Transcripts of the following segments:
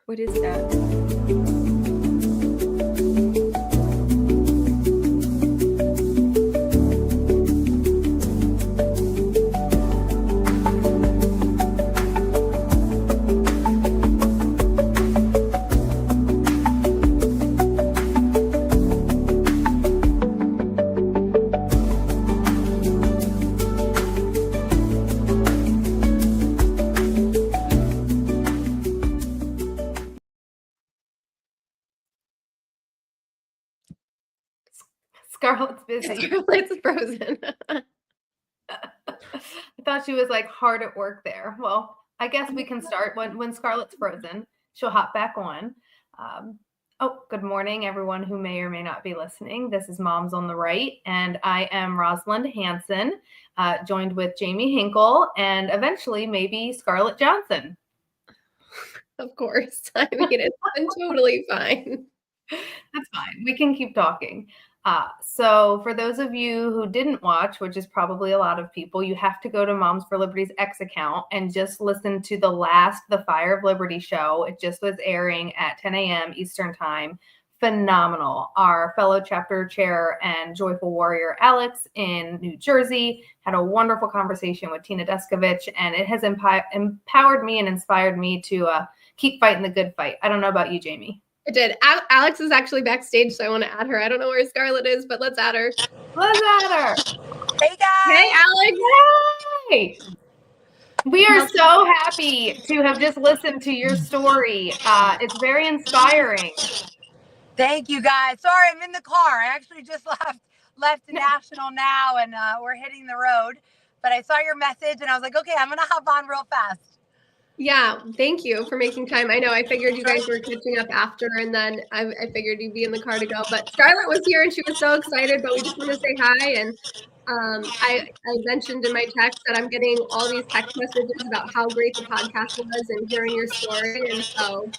What is that? Scarlett's busy. Scarlett's frozen. I thought she was like hard at work there. Well, I guess we can start when Scarlett's frozen. She'll hop back on. Good morning, everyone who may or may not be listening. This is Moms on the Right, and I am Rosalind Hanson, joined with Jamie Hinkle and eventually maybe Scarlett Johnson. Of course. I mean, it's been totally fine. That's fine. We can keep talking. So for those of you who didn't watch, which is probably a lot of people, you have to go to Moms for Liberty's X account and just listen to the Fire of Liberty show. It just was airing at 10 a.m. Eastern time. Phenomenal. Our fellow chapter chair and joyful warrior Alex in New Jersey had a wonderful conversation with Tina Deskovich, and it has empowered me and inspired me to keep fighting the good fight. I don't know about you, Jamie. It did. Alex is actually backstage, so I want to add her. I don't know where Scarlett is, but let's add her. Let's add her. Hey, guys. Hey, Alex. Hey. We are so happy to have just listened to your story. It's very inspiring. Thank you, guys. Sorry, I'm in the car. I actually just left National now, and we're hitting the road. But I saw your message, and I was like, okay, I'm going to hop on real fast. Yeah, thank you for making time. I know I figured you guys were catching up after, and then I figured you'd be in the car to go. But Scarlett was here, and she was so excited, but we just want to say hi. And I mentioned in my text that I'm getting all these text messages about how great the podcast was and hearing your story. And so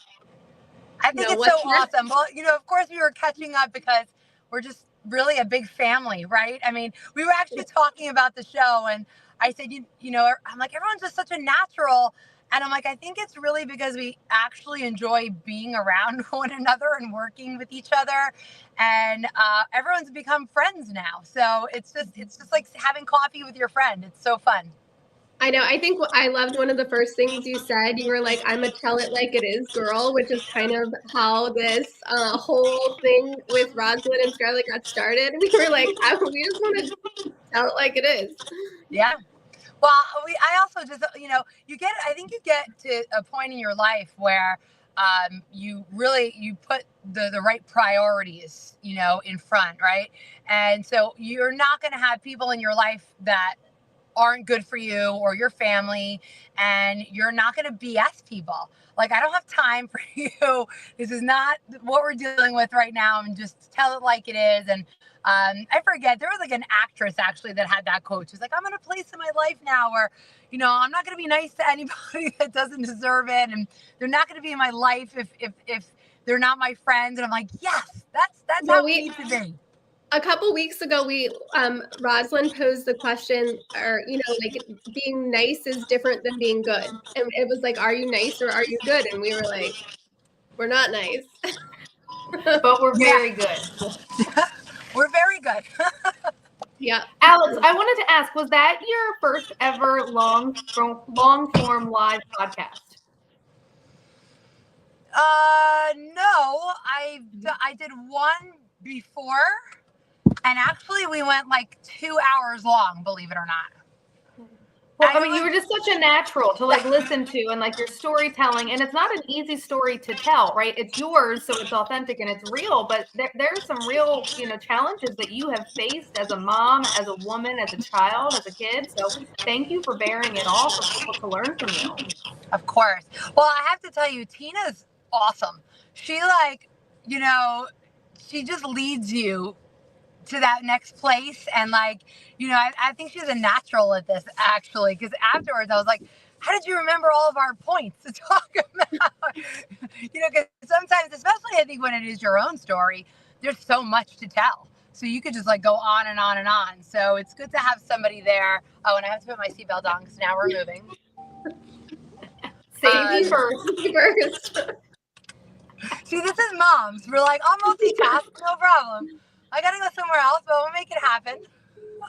I think it's so awesome. Well, of course we were catching up because we're just really a big family, right? I mean, we were actually talking about the show, and I said, I'm like, everyone's just such a natural. And I'm like, I think it's really because we actually enjoy being around one another and working with each other. And everyone's become friends now. So it's just like having coffee with your friend. It's so fun. I know. I think I loved one of the first things you said. You were like, I'm a tell it like it is girl, which is kind of how this whole thing with Rosalind and Scarlett got started. We were like, we just want to tell it like it is. Yeah. Well, I also just, I think you get to a point in your life where you put the right priorities, in front, right? And so you're not going to have people in your life that aren't good for you or your family, and you're not going to BS people. Like, I don't have time for you. This is not what we're dealing with right now, and just tell it like it is. And I forget, there was like an actress actually that had that quote. She's like, I'm in a place in my life now where, I'm not going to be nice to anybody that doesn't deserve it. And they're not going to be in my life if they're not my friends. And I'm like, yes, that's how we need to be. A couple weeks ago, Rosalind posed the question, or, like, being nice is different than being good. And it was like, are you nice or are you good? And we were like, we're not nice. But we're very good. We're very good. Yeah. Alex, I wanted to ask, was that your first ever long form live podcast? No, I did one before, and actually we went like 2 hours long, believe it or not. Well, I mean, you were just such a natural to like listen to, and like your storytelling, and it's not an easy story to tell, right? It's yours, so it's authentic and it's real, but there's some real, challenges that you have faced as a mom, as a woman, as a child, as a kid. So thank you for bearing it all for people to learn from you. Of course. Well, I have to tell you, Tina's awesome. She she just leads you to that next place. And I think she's a natural at this, actually, because afterwards I was like, how did you remember all of our points to talk about? Because sometimes, especially I think when it is your own story, there's so much to tell. So you could just like go on and on and on. So it's good to have somebody there. Oh, and I have to put my seatbelt on because now we're moving. Safety first. See, this is moms. We're like, I'll multitask, no problem. I gotta go somewhere else, but we'll make it happen.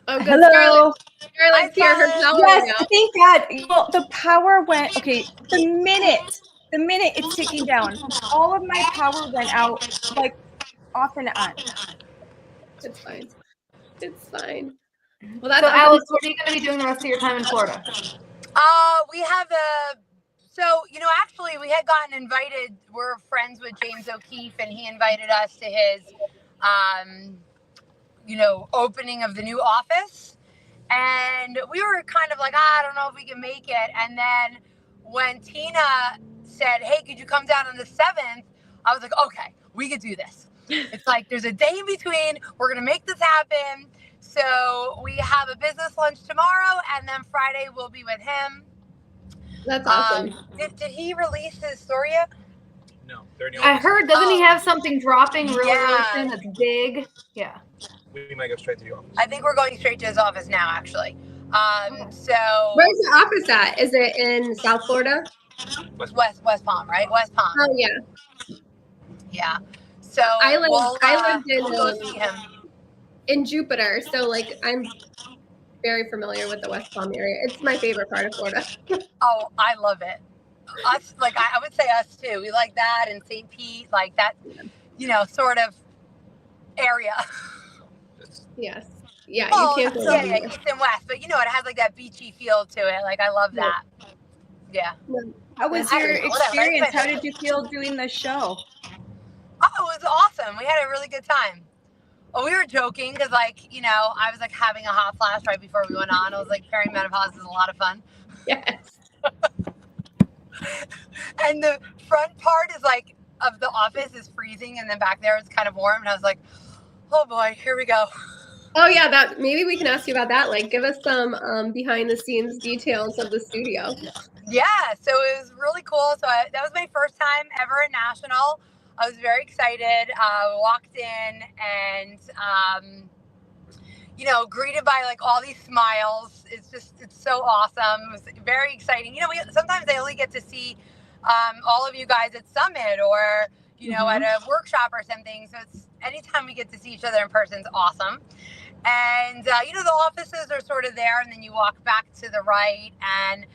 Oh, good. Hello. Scarlett's here. Her Scarlett. power Yes, went out. thank God. Well, the power went. Okay, the minute it's ticking down, all of my power went out, like off and on. It's fine. It's fine. Well, that's So, awesome. Alex, what are you going to be doing the rest of your time in Florida? We have so, actually we had gotten invited. We're friends with James O'Keefe, and he invited us to his, opening of the new office. And we were kind of like, I don't know if we can make it. And then when Tina said, hey, could you come down on the 7th? I was like, okay, we could do this. It's like, there's a day in between. We're going to make this happen. So we have a business lunch tomorrow, and then Friday we'll be with him. That's awesome. Did he release his story yet? No, they're in the I office. heard, doesn't he have something dropping really Yeah. soon that's big? Yeah. We might go straight to the office. I think we're going straight to his office now, actually. So Where's the office at? Is it in South Florida? West Palm, right? West Palm. Oh yeah. Yeah. So I lived we'll go in see him. Jupiter, so like I'm very familiar with the West Palm area. It's my favorite part of Florida. Oh, I love it. Us, like I would say us too. We like that, and St. Pete, like that, sort of area. Yes. Yeah, Oh, you can't go yeah, wrong. east and west, but it has like that beachy feel to it. Like I love that. Yeah. How was I your don't know, whatever. experience? How did you feel doing the show? Oh, it was awesome. We had a really good time. Well, we were joking because, I was like having a hot flash right before we went on. I was like, perimenopause is a lot of fun. Yes. And the front part is like of the office is freezing, and then back there it's kind of warm. And I was like, oh boy, here we go. Oh yeah, that maybe we can ask you about that. Like, give us some behind the scenes details of the studio. Yeah, so it was really cool. So that was my first time ever at National. I was very excited. Walked in and, greeted by like all these smiles. It's so awesome. It was very exciting. Sometimes I only get to see all of you guys at Summit or, at a workshop or something. So it's anytime we get to see each other in person is awesome. And, the offices are sort of there, and then you walk back to the right. And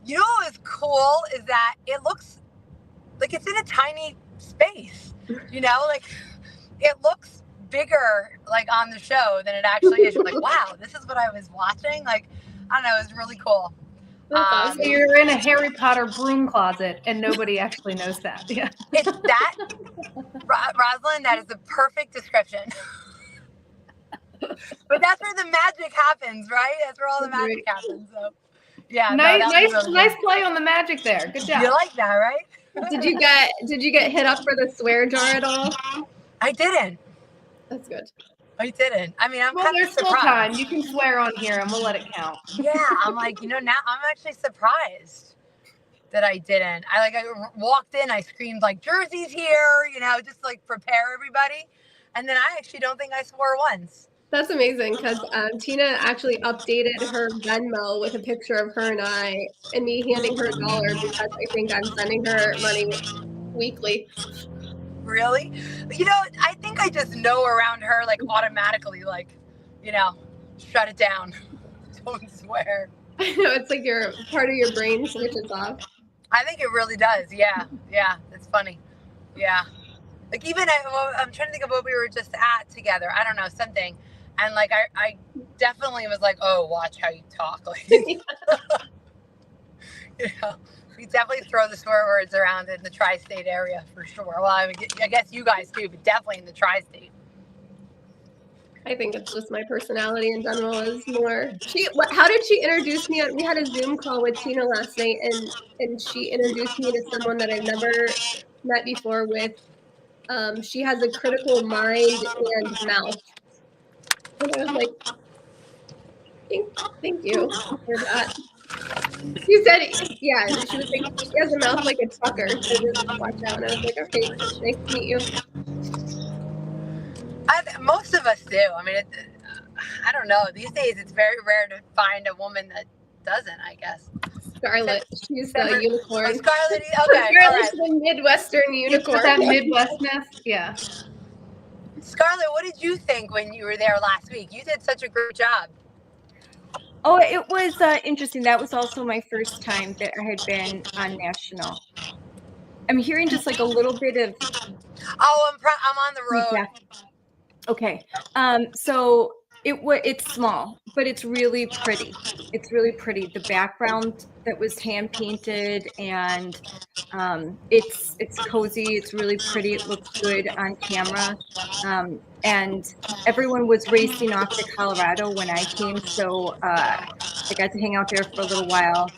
what was cool is that it looks like it's in a tiny space, it looks bigger like on the show than it actually is. You're like, wow, this is what I was watching. Like, I don't know, it was really cool. So you're in a Harry Potter broom closet, and nobody actually knows that. Yeah. It's that, Rosalind, that is the perfect description. But that's where the magic happens, right? That's where all the magic happens. So, yeah. Nice play on the magic there. Good job. You like that, right? Did you get hit up for the swear jar at all? I didn't. That's good. I didn't. I mean, I'm Well, kind there's of still surprised. time. You can swear on here, and we'll let it count. Yeah, I'm like, now I'm actually surprised that I didn't. I walked in, I screamed like Jersey's here, just like prepare everybody. And then I actually don't think I swore once. That's amazing because Tina actually updated her Venmo with a picture of her and I, and me handing her $1 because I think I'm sending her money weekly. Really? I think I just know around her, like automatically, like, shut it down. Don't swear. I know, it's like your part of your brain switches off. I think it really does. Yeah. Yeah. It's funny. Yeah. Like even I'm trying to think of what we were just at together. I don't know, something. And like, I definitely was like, oh, watch how you talk. Like, we definitely throw the swear words around in the tri-state area for sure. Well, I guess you guys too, but definitely in the tri-state. I think it's just my personality in general is more. How did she introduce me? We had a Zoom call with Tina last night, and she introduced me to someone that I've never met before. She has a critical mind and mouth. And I was like, thank you for that. She said, yeah, she was like, she has a mouth like a trucker, so just watch out. And I was like, okay, nice to meet you. Most of us do. I mean, I don't know. These days, it's very rare to find a woman that doesn't, I guess. Scarlett. She's the Oh, unicorn. Scarlett. Okay, all right. Scarlett's the Midwestern With unicorn. that Midwestness, yeah. Scarlett, what did you think when you were there last week? You did such a great job. Oh, it was interesting. That was also my first time that I had been on national. I'm hearing just like a little bit of Oh, I'm on the road. feedback. Okay. So it's small, but it's really pretty. It's really pretty. The background that was hand painted, and it's cozy. It's really pretty. It looks good on camera. And everyone was racing off to Colorado when I came, so I got to hang out there for a little while.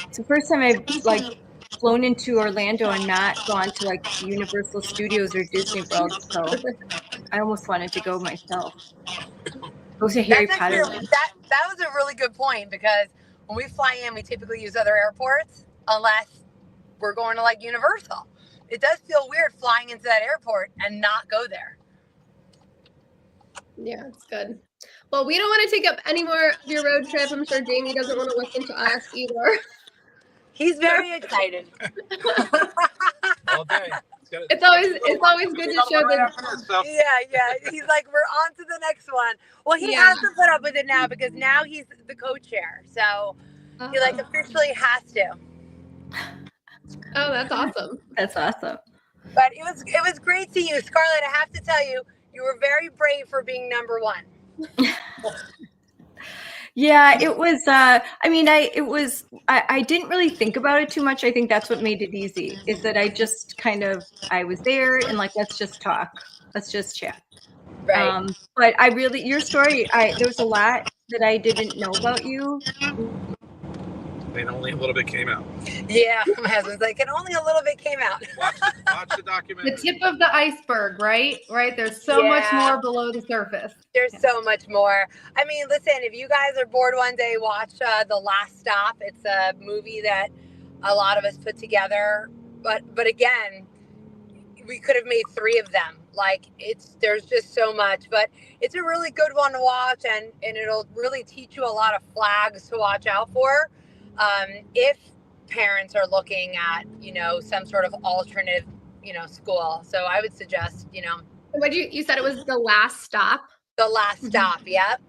It's the first time I've like flown into Orlando and not gone to like Universal Studios or Disney World. So I almost wanted to go myself. Go to Harry That's Potter. actually, that was a really good point, because when we fly in, we typically use other airports unless we're going to like Universal. It does feel weird flying into that airport and not go there. Yeah, it's good. Well, we don't want to take up any more of your road trip. I'm sure Jamie doesn't want to listen to us either. He's very excited. All day. It's always good to show the Yeah. He's like, we're on to the next one. Well, he Yeah. has to put up with it now because now he's the co-chair. So he like officially has to. Oh, that's awesome. That's awesome. But it was great seeing you, Scarlett. I have to tell you, you were very brave for being number one. Yeah, it was. I didn't really think about it too much. I think that's what made it easy. Is that I just I was there and like, let's just talk, let's just chat. Right. But your story. There was a lot that I didn't know about you. And only a little bit came out. Yeah, my husband's like, and only a little bit came out. Watch the documentary. The tip of the iceberg, right? Right. There's so much more below the surface. There's so much more. I mean, listen, if you guys are bored one day, watch The Last Stop. It's a movie that a lot of us put together. But again, we could have made 3 of them. Like, there's just so much. But it's a really good one to watch, and it'll really teach you a lot of flags to watch out for. If parents are looking at, some sort of alternative, school. So I would suggest, What you said it was The Last Stop? The Last Stop, yep.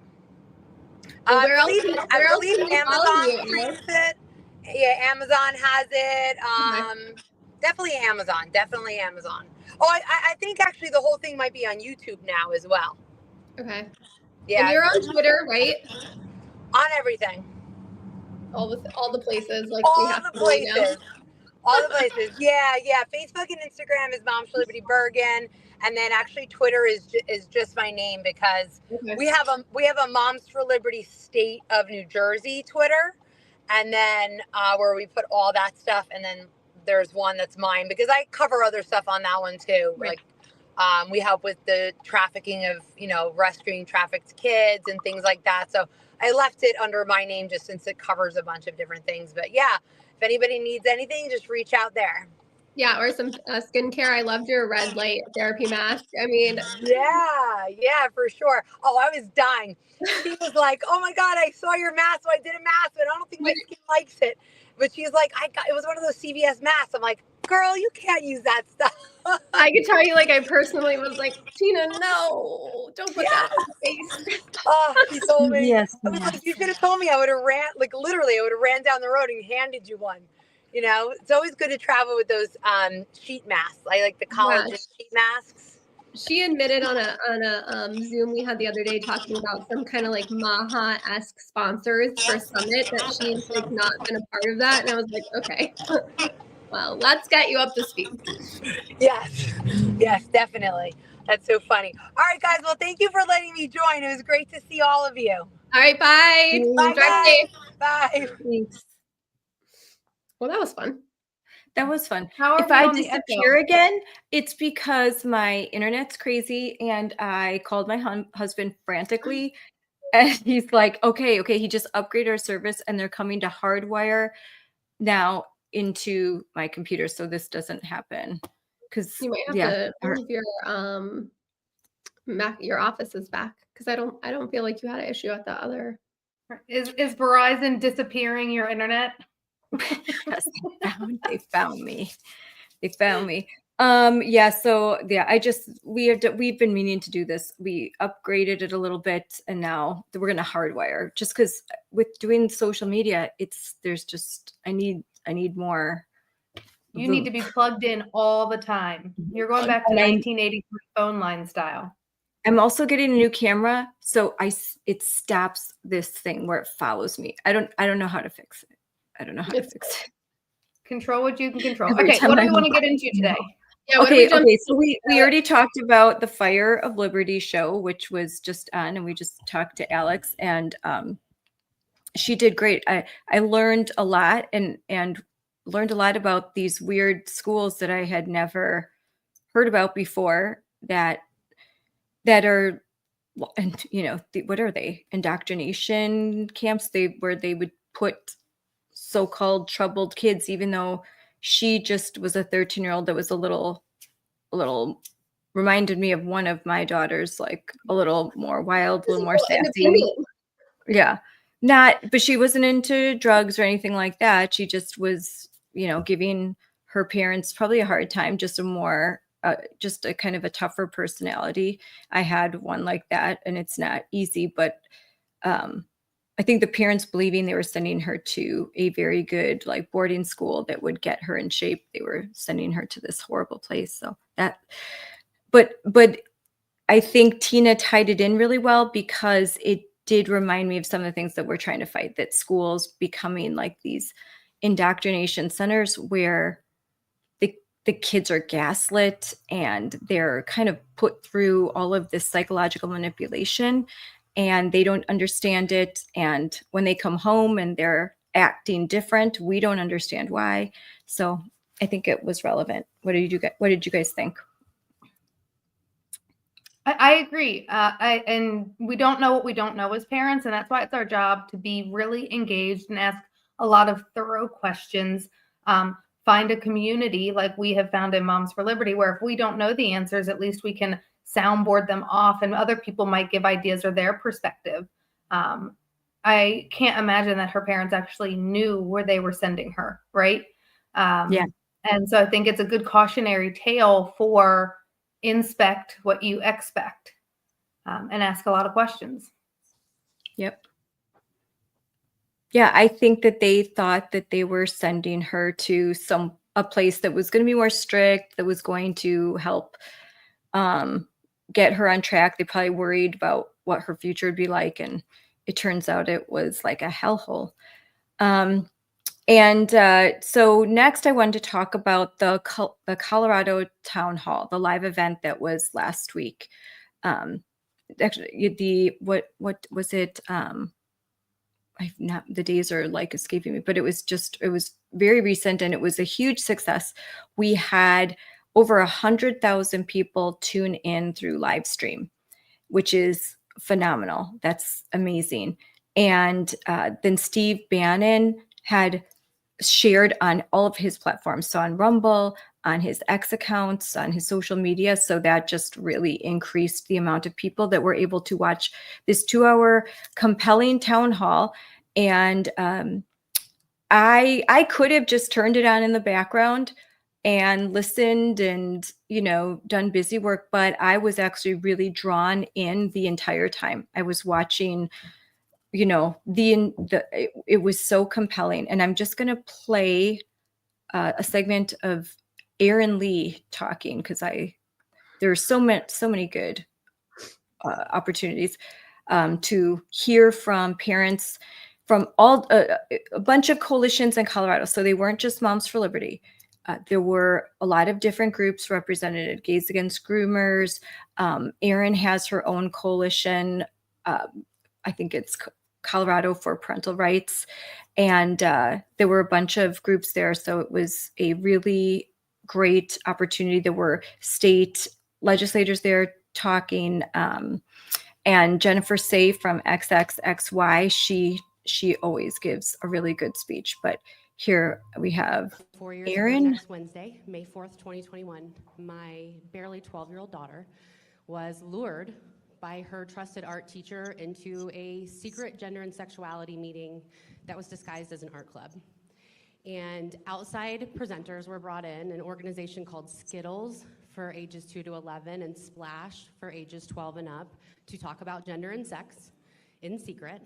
Well, I where else believe can we follow Amazon you? streams it. Yeah, Amazon has it. Definitely Amazon. Oh, I think actually the whole thing might be on YouTube now as well. Okay. Yeah. And you're on Twitter, right? On everything. All the places, like All we have the to really know. places. All the places. Yeah. Facebook and Instagram is Moms for Liberty Bergen, and then actually Twitter is just my name, because Okay. we have a Moms for Liberty State of New Jersey Twitter, and then where we put all that stuff, and then there's one that's mine, because I cover other stuff on that one too. Right. Like we help with the trafficking of rescuing trafficked kids and things like that. So I left it under my name just since it covers a bunch of different things. But yeah, if anybody needs anything, just reach out there. Yeah, or some skincare. I loved your red light therapy mask. I mean, Yeah, for sure. Oh, I was dying. She was like, "Oh my God, I saw your mask, so I did a mask, but I don't think my skin likes it." But she's like, it was one of those CVS masks. I'm like, "Girl, you can't use that stuff." I could tell you, like, I personally was like, Tina, no, don't put that on your face. Oh, she told me. Yes. I was like, you should have told me. I would have literally, I would have ran down the road and handed you one. It's always good to travel with those sheet masks. I like the collagen sheet masks. She admitted on a Zoom we had the other day talking about some kind of like Maha-esque sponsors for Summit that she's like not been a part of that. And I was like, okay, well, let's get you up to speed. Yes, definitely. That's so funny. All right, guys. Well, thank you for letting me join. It was great to see all of you. All right, bye. Bye, Drive guys. safe. Bye. Thanks. Well, that was fun. That was fun. How are If we I on the disappear echo? again, it's because my internet's crazy, and I called my husband frantically, and he's like, okay, he just upgraded our service, and they're coming to hardwire now into my computer, so this doesn't happen. Because You might have to move your offices back, because I don't feel like you had an issue at the other. Is Verizon disappearing your internet? Yes, they found me. They found me. Yeah, so yeah, we've been meaning to do this. We upgraded it a little bit and now we're gonna hardwire just because with doing social media, I need more. You need to be plugged in all the time. You're going back to And 1983 phone line style. I'm also getting a new camera, so it stops this thing where it follows me. I don't know how to fix it. I don't know how to fix it. Control what you can control. Every Okay, time what do I we want to move get into today? Yeah. What do Okay, we jump okay. So we already talked about the Fire of Liberty show, which was just on, and we just talked to Alex, and she did great. I learned a lot and learned a lot about these weird schools that I had never heard about before that are, and what are they? Indoctrination camps, where they would put so-called troubled kids, even though she just was a 13-year-old that was a little reminded me of one of my daughters, like a little more wild, a little more sassy. independent. Yeah. But she wasn't into drugs or anything like that. She just was, giving her parents probably a hard time, just a kind of a tougher personality. I had one like that, and it's not easy, but I think the parents believing they were sending her to a very good like boarding school that would get her in shape, they were sending her to this horrible place. So but I think Tina tied it in really well because it did remind me of some of the things that we're trying to fight, that schools becoming like these indoctrination centers where the kids are gaslit and they're kind of put through all of this psychological manipulation and they don't understand it. And when they come home and they're acting different, we don't understand why. So I think it was relevant. What did you guys think? I agree. And we don't know what we don't know as parents, and that's why it's our job to be really engaged and ask a lot of thorough questions. Find a community like we have found in Moms for Liberty, where if we don't know the answers, at least we can soundboard them off, and other people might give ideas or their perspective. I can't imagine that her parents actually knew where they were sending her, right? Yeah. And so I think it's a good cautionary tale for inspect what you expect, and ask a lot of questions. Yep. Yeah, I think that they thought that they were sending her to a place that was going to be more strict, that was going to help get her on track. They probably worried about what her future would be like, and it turns out it was like a hellhole. So next I wanted to talk about the Colorado Town Hall, the live event that was last week. Actually, what was it? The days are like escaping me, but it was very recent and it was a huge success. We had over 100,000 people tune in through live stream, which is phenomenal. That's amazing. And then Steve Bannon had shared on all of his platforms. So on Rumble, on his X accounts, on his social media. So that just really increased the amount of people that were able to watch this 2-hour compelling town hall. And I could have just turned it on in the background and listened and, done busy work, but I was actually really drawn in the entire time. I was watching, it was so compelling. And I'm just going to play a segment of Aaron Lee talking because there's so many good opportunities to hear from parents from all a bunch of coalitions in Colorado. So they weren't just Moms for Liberty. There were a lot of different groups represented. Gays Against Groomers. Aaron has her own coalition. I think it's Colorado for Parental Rights. And there were a bunch of groups there. So it was a really great opportunity. There were state legislators there talking. And Jennifer Say from XXXY, she always gives a really good speech. But here we have 4 years Aaron. ago next Wednesday, May 4th, 2021, my barely 12-year-old daughter was lured by her trusted art teacher into a secret gender and sexuality meeting that was disguised as an art club. And outside presenters were brought in, an organization called Skittles for ages 2 to 11 and Splash for ages 12 and up, to talk about gender and sex in secret.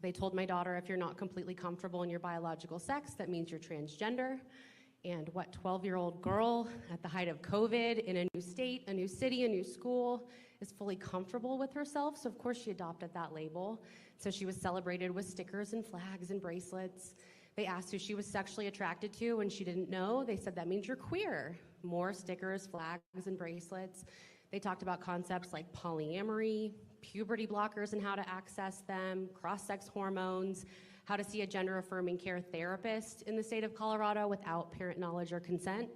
They told my daughter, if you're not completely comfortable in your biological sex, that means you're transgender. And what 12-year-old girl at the height of COVID in a new state, a new city, a new school is fully comfortable with herself? So of course she adopted that label. So she was celebrated with stickers and flags and bracelets. They asked who she was sexually attracted to, and she didn't know. They said, that means you're queer. More stickers, flags, and bracelets. They talked about concepts like polyamory, puberty blockers and how to access them, cross-sex hormones, how to see a gender-affirming care therapist in the state of Colorado without parent knowledge or consent,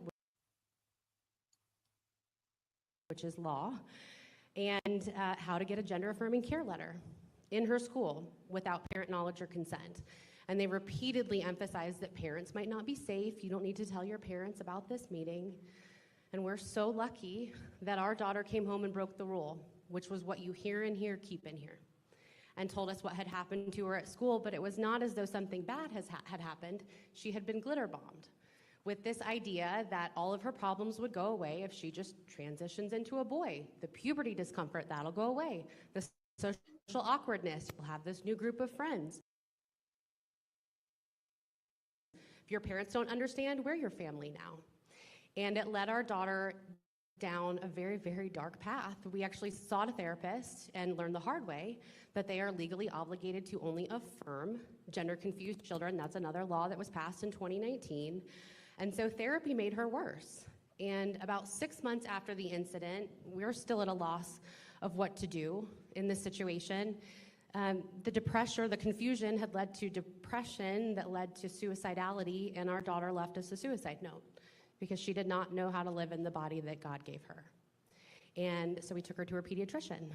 which is law, and how to get a gender-affirming care letter in her school without parent knowledge or consent. And they repeatedly emphasized that parents might not be safe. You don't need to tell your parents about this meeting. And we're so lucky that our daughter came home and broke the rule, which was what you hear in here, keep in here, and told us what had happened to her at school. But it was not as though something bad had happened. She had been glitter bombed with this idea that all of her problems would go away if she just transitions into a boy. The puberty discomfort, that'll go away. The social awkwardness, you'll have this new group of friends. If your parents don't understand, we're your family now. And it led our daughter down a very, very dark path. We actually sought a therapist and learned the hard way that they are legally obligated to only affirm gender-confused children. That's another law that was passed in 2019. And so therapy made her worse. And about 6 months after the incident, we're still at a loss of what to do in this situation. The depression or the confusion had led to depression that led to suicidality, and our daughter left us a suicide note because she did not know how to live in the body that God gave her. And so we took her to her pediatrician,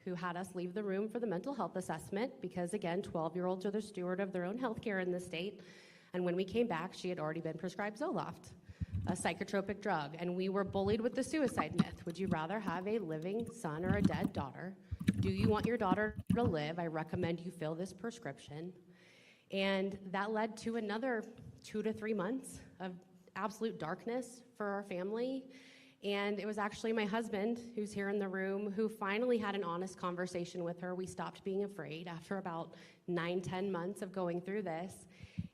who had us leave the room for the mental health assessment because, again, 12-year-olds are the steward of their own health care in this state. And when we came back, she had already been prescribed Zoloft, a psychotropic drug, and we were bullied with the suicide myth. Would you rather have a living son or a dead daughter? Do you want your daughter to live? I recommend you fill this prescription. And that led to another 2 to 3 months of absolute darkness for our family. And it was actually my husband, who's here in the room, who finally had an honest conversation with her. We stopped being afraid after about 9-10 months of going through this.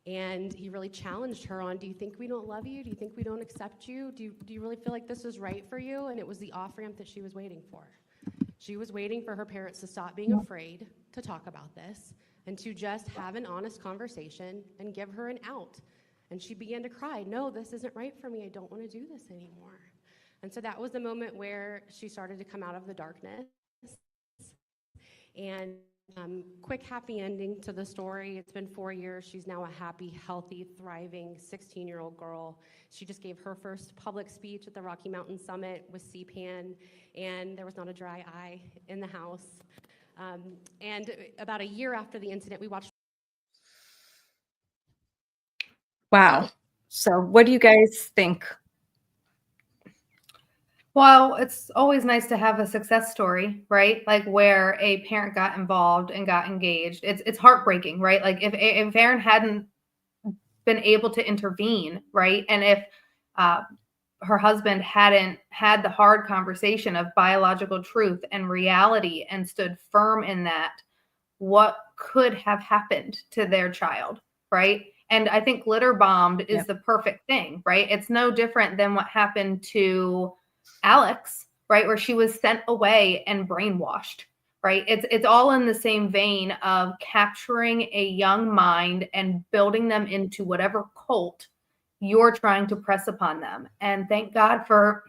And he really challenged her on, do you think we don't love you? Do you think we don't accept you? Do you really feel like this is right for you? And it was the off-ramp that she was waiting for. She was waiting for her parents to stop being afraid to talk about this and to just have an honest conversation and give her an out. And she began to cry, no, this isn't right for me. I don't want to do this anymore. And so that was the moment where she started to come out of the darkness. And quick happy ending to the story. It's been 4 years. She's now a happy, healthy, thriving 16-year-old girl. She just gave her first public speech at the Rocky Mountain Summit with CPAN, and there was not a dry eye in the house. And about a year after the incident, we watched. Wow. So what do you guys think? Well, it's always nice to have a success story, right? Like where a parent got involved and got engaged. It's heartbreaking, right? Like if Erin hadn't been able to intervene, right? And if her husband hadn't had the hard conversation of biological truth and reality and stood firm in that, what could have happened to their child, right? And I think glitter bombed is the perfect thing, right? It's no different than what happened to Alex, right? Where she was sent away and brainwashed, right? It's all in the same vein of capturing a young mind and building them into whatever cult you're trying to press upon them. And thank God for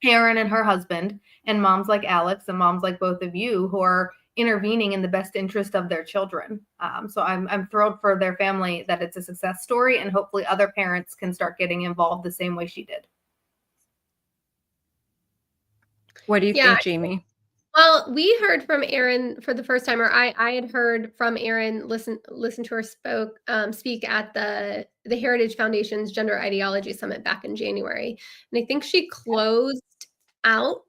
Erin and her husband and moms like Alex and moms like both of you who are intervening in the best interest of their children. So I'm thrilled for their family that it's a success story, and hopefully other parents can start getting involved the same way she did. What do you think, Jamie? Well, we heard from Erin for the first time, or I had heard from Erin, listen to her speak at the Heritage Foundation's Gender Ideology Summit back in January. And I think she closed out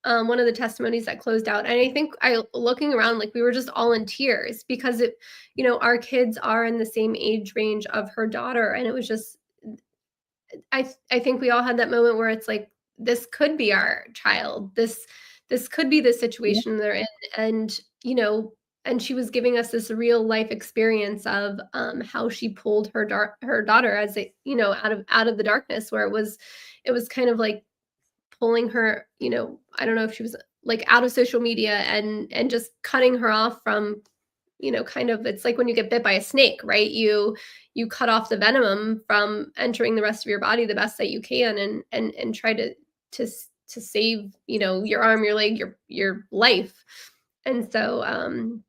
one of the testimonies that closed out. And I think looking around, like we were just all in tears because it, you know, our kids are in the same age range of her daughter. And it was just, I think we all had that moment where it's like, this could be our child. This could be the situation they're in. And, you know, and she was giving us this real life experience of how she pulled her daughter as a, you know, out of the darkness, where it was kind of like pulling her, you know, I don't know if she was like out of social media and just cutting her off from, you know, kind of, it's like when you get bit by a snake, right? You cut off the venom from entering the rest of your body the best that you can, and try to save, you know, your arm, your leg, your life. And so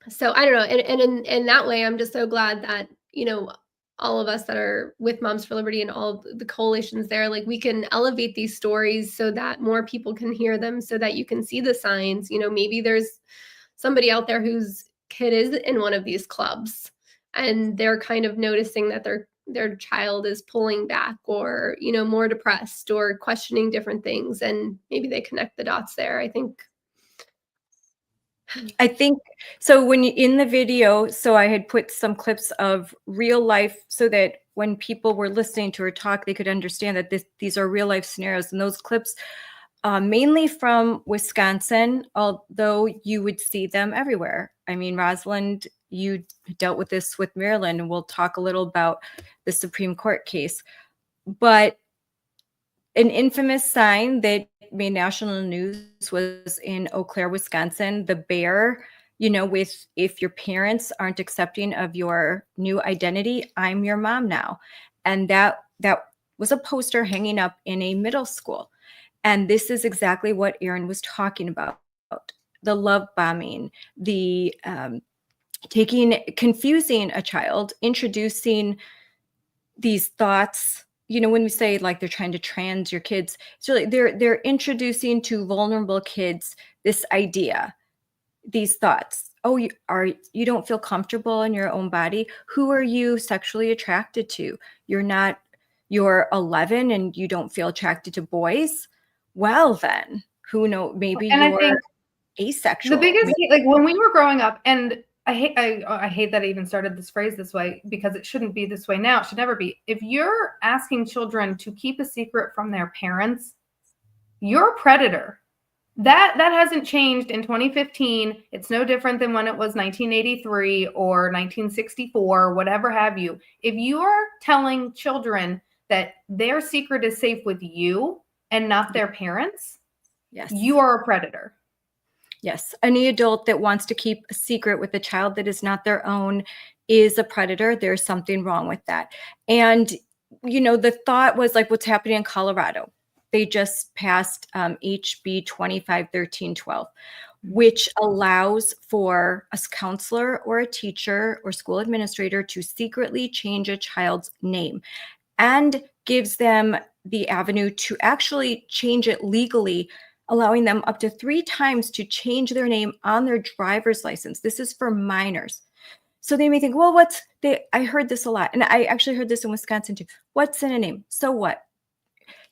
so I don't know, and in that way, I'm just so glad that, you know, all of us that are with Moms for Liberty and all the coalitions there, like we can elevate these stories so that more people can hear them, so that you can see the signs. You know, maybe there's somebody out there whose kid is in one of these clubs and they're kind of noticing that their child is pulling back, or, you know, more depressed, or questioning different things, and maybe they connect the dots there. I think so. When you, in the video, so I had put some clips of real life so that when people were listening to her talk, they could understand that these are real life scenarios. And those clips, mainly from Wisconsin, although you would see them everywhere. I mean, Rosalind, you dealt with this with Maryland, and we'll talk a little about the Supreme Court case. But an infamous sign that made national news was in Eau Claire, Wisconsin, the bear, you know, with, if your parents aren't accepting of your new identity, I'm your mom now. And that was a poster hanging up in a middle school. And this is exactly what Erin was talking about. The love bombing, the confusing a child, introducing these thoughts. You know, when we say like they're trying to trans your kids, it's really they're introducing to vulnerable kids this idea, these thoughts. Oh, you don't feel comfortable in your own body? Who are you sexually attracted to? You're 11 and you don't feel attracted to boys? Well, then who knows? Maybe you're asexual. The biggest, like when we were growing up, and I hate that I even started this phrase this way, because it shouldn't be this way now. It should never be. If you're asking children to keep a secret from their parents, you're a predator. That hasn't changed in 2015. It's no different than when it was 1983 or 1964, whatever have you. If you are telling children that their secret is safe with you and not their parents, yes, you are a predator. Yes, any adult that wants to keep a secret with a child that is not their own is a predator. There's something wrong with that. And, you know, the thought was like what's happening in Colorado. They just passed HB 251312, which allows for a counselor or a teacher or school administrator to secretly change a child's name, and gives them the avenue to actually change it legally, allowing them up to 3 times to change their name on their driver's license. This is for minors. So they may think, well, I heard this a lot. And I actually heard this in Wisconsin too. What's in a name? So what?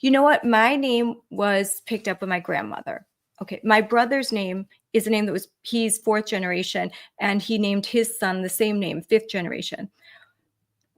You know what? My name was picked up by my grandmother. Okay. My brother's name is a name that he's 4th generation, and he named his son the same name, 5th generation.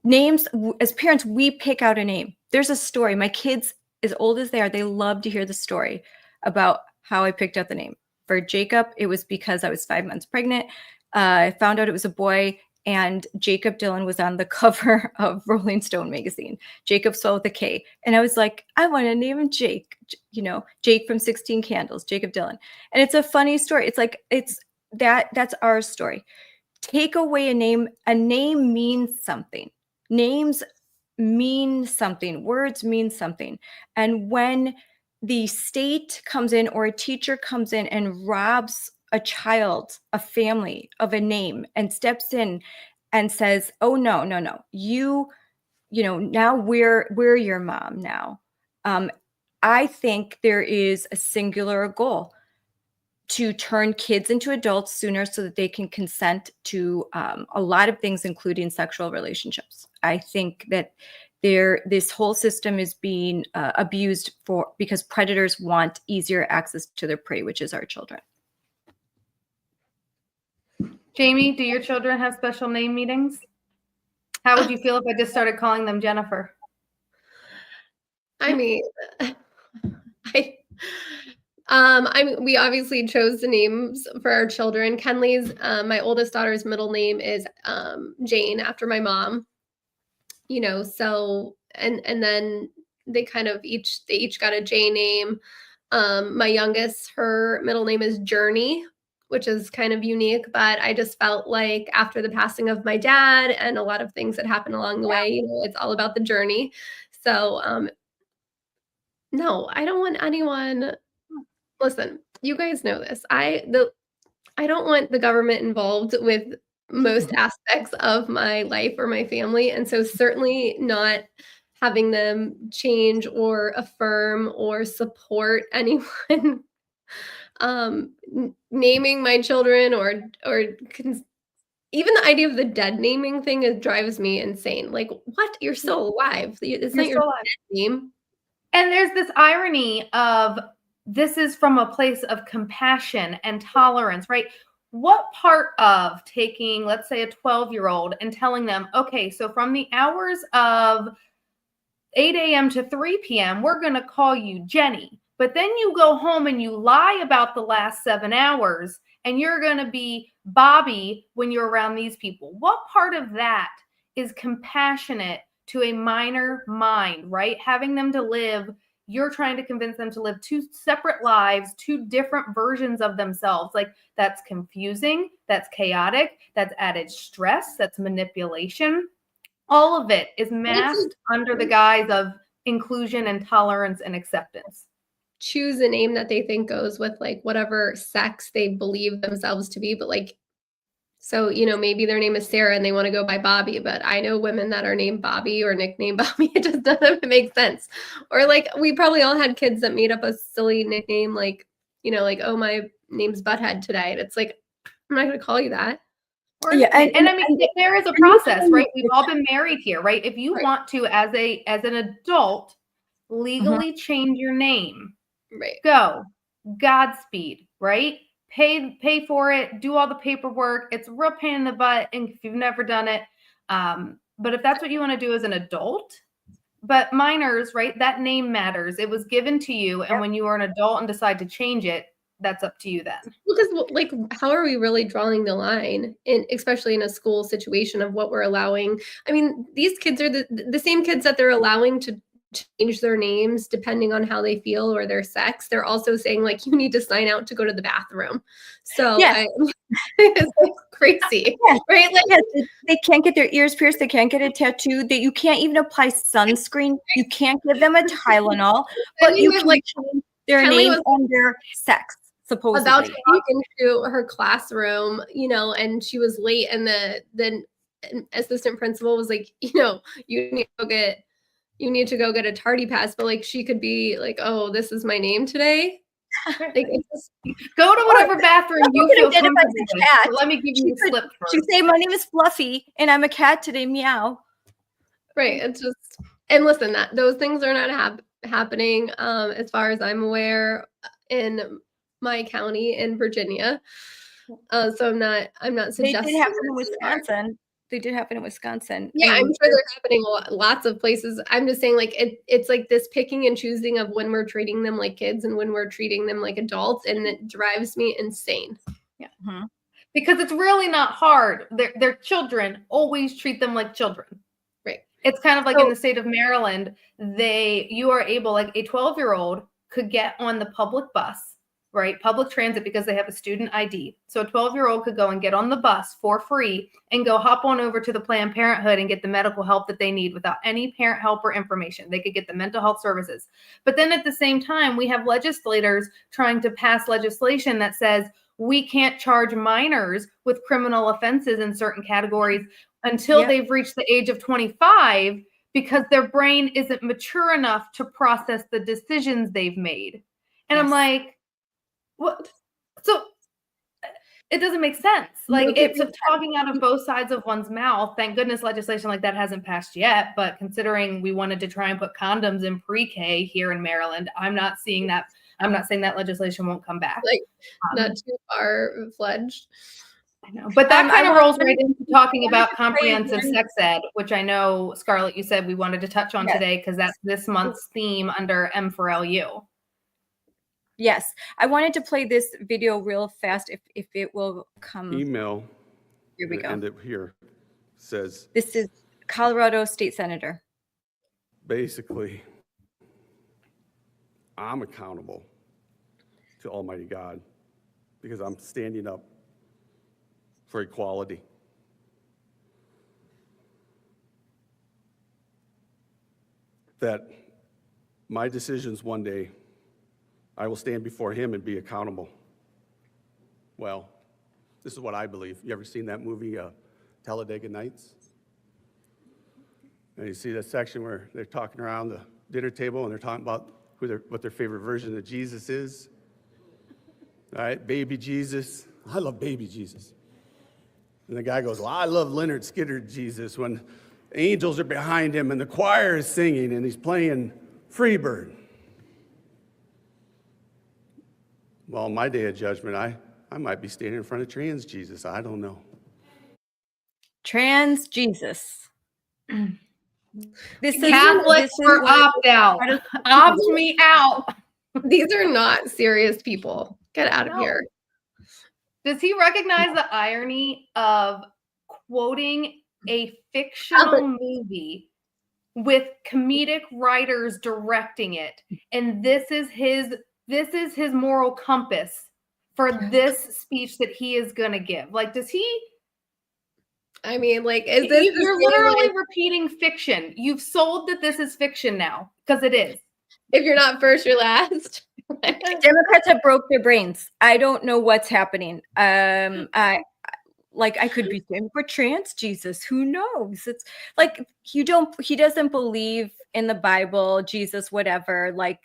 Names, as parents, we pick out a name. There's a story. My kids, as old as they are, they love to hear the story about how I picked out the name. For Jacob, it was because I was 5 months pregnant. I found out it was a boy, and Jacob Dylan was on the cover of Rolling Stone magazine. Jacob spelled with a K. And I was like, I want to name him Jake, you know, Jake from 16 Candles, Jacob Dylan. And it's a funny story. It's like, that's our story. Take away a name means something. Names mean something. Words mean something. And when the state comes in or a teacher comes in and robs a child, a family of a name, and steps in and says, oh, no, you know, now we're your mom now. I think there is a singular goal to turn kids into adults sooner so that they can consent to a lot of things, including sexual relationships. I think that This whole system is being abused because predators want easier access to their prey, which is our children. Jamie, do your children have special name meetings? How would you feel if I just started calling them Jennifer? I mean, we obviously chose the names for our children. Kenley's, my oldest daughter's middle name is Jane, after my mom. You know, so and then they each got a J name. My youngest, her middle name is Journey, which is kind of unique, but I just felt like after the passing of my dad and a lot of things that happened along the way, you know, it's all about the journey. So no, I don't want anyone. Listen, you guys know this. I don't want the government involved with most aspects of my life or my family, and so certainly not having them change or affirm or support anyone naming my children or even the idea of the dead naming thing drives me insane. Like, what? You're still alive. It's not your dead name. And there's this irony of this is from a place of compassion and tolerance, right? What part of taking, let's say, a 12-year-old and telling them, okay, so from the hours of 8 a.m. to 3 p.m., we're going to call you Jenny. But then you go home and you lie about the last 7 hours and you're going to be Bobby when you're around these people. What part of that is compassionate to a minor mind, right? Having them to live, you're trying to convince them to live two separate lives, two different versions of themselves. Like, that's confusing, that's chaotic, that's added stress, that's manipulation. All of it is masked under the guise of inclusion and tolerance and acceptance. Choose a name that they think goes with like whatever sex they believe themselves to be, but like, so, you know, maybe their name is Sarah and they want to go by Bobby, but I know women that are named Bobby or nicknamed Bobby. It just doesn't make sense. Or like, we probably all had kids that made up a silly nickname, like, you know, like, oh, my name's Butthead today. And it's like, I'm not going to call you that. Or, yeah, and I mean, there is a process, right? We've all been married here, right? If you want to, as an adult, legally change your name, right? Go, Godspeed, right? Pay for it, do all the paperwork. It's a real pain in the butt, and if you've never done it, but if that's what you want to do as an adult, but minors, right? That name matters. It was given to you, and when you are an adult and decide to change it, that's up to you then. Because like, how are we really drawing the line, especially in a school situation, of what we're allowing? I mean, these kids are the same kids that they're allowing to change their names depending on how they feel or their sex. They're also saying like, you need to sign out to go to the bathroom. So it's like crazy, right? Like, they can't get their ears pierced. They can't get a tattoo. That you can't even apply sunscreen. You can't give them a Tylenol, but you can like change their name and their sex. Supposedly. About to walk into her classroom, you know, and she was late, and the assistant principal was like, you know, you need to go get a tardy pass, but like, she could be like, oh, this is my name today. Like, go to whatever bathroom you feel comfortable with. So let me give you a slip first. She say, my name is Fluffy and I'm a cat today, meow. Right. It's just, and listen, that those things are not happening as far as I'm aware in my county in Virginia. So I'm not suggesting. They did happen in Wisconsin. They did happen in Wisconsin. Yeah, I'm sure they're happening lots of places. I'm just saying, like, it's like this picking and choosing of when we're treating them like kids and when we're treating them like adults, and it drives me insane. Yeah, because it's really not hard. They're children. Always treat them like children. Right. It's kind of like in the state of Maryland, you are able, like a 12-year-old could get on the public bus. Right? Public transit, because they have a student ID. So a 12-year-old could go and get on the bus for free and go hop on over to the Planned Parenthood and get the medical help that they need without any parent help or information. They could get the mental health services. But then at the same time, we have legislators trying to pass legislation that says we can't charge minors with criminal offenses in certain categories until they've reached the age of 25, because their brain isn't mature enough to process the decisions they've made. And I'm like, what? So It doesn't make sense. No, Like, it it's makes talking out of both sides of one's mouth. Thank goodness legislation like that hasn't passed yet. But considering we wanted to try and put condoms in pre-K here in Maryland, I'm not seeing that. I'm not saying that legislation won't come back. Like, Um, not too far fledged. I know, but that kind of I rolls wanted- right into talking about to play comprehensive one- sex ed, which I know, Scarlett, you said we wanted to touch on Yes. today because that's this month's theme under M4LU. Yes, I wanted to play this video real fast if it will come. Email, Here we and go. end it here, says This is Colorado State Senator. basically, I'm accountable to Almighty God because I'm standing up for equality. That my decisions one day, I will stand before him and be accountable. Well, this is what I believe. You ever seen that movie, Talladega Nights? And you see that section where they're talking around the dinner table and they're talking about what their favorite version of Jesus is. All right, baby Jesus. I love baby Jesus. And the guy goes, well, I love Leonard Skinner Jesus when angels are behind him and the choir is singing and he's playing Freebird. Well, on my day of judgment, I might be standing in front of trans Jesus. I don't know. Trans Jesus. This is Catholics for what- opt out. Opt me out. These are not serious people. Get out of No. here. Does he recognize the irony of quoting a fictional movie with comedic writers directing it? And this is his moral compass for this speech that he is going to give. Like, does he? I mean, like, is this? the You're same, literally like, repeating fiction. You've sold that this is fiction now because it is. if you're not first, you're last. Democrats have broke their brains. I don't know what's happening. I could be saying for trans Jesus. Who knows? It's like he doesn't believe in the Bible, Jesus, whatever. Like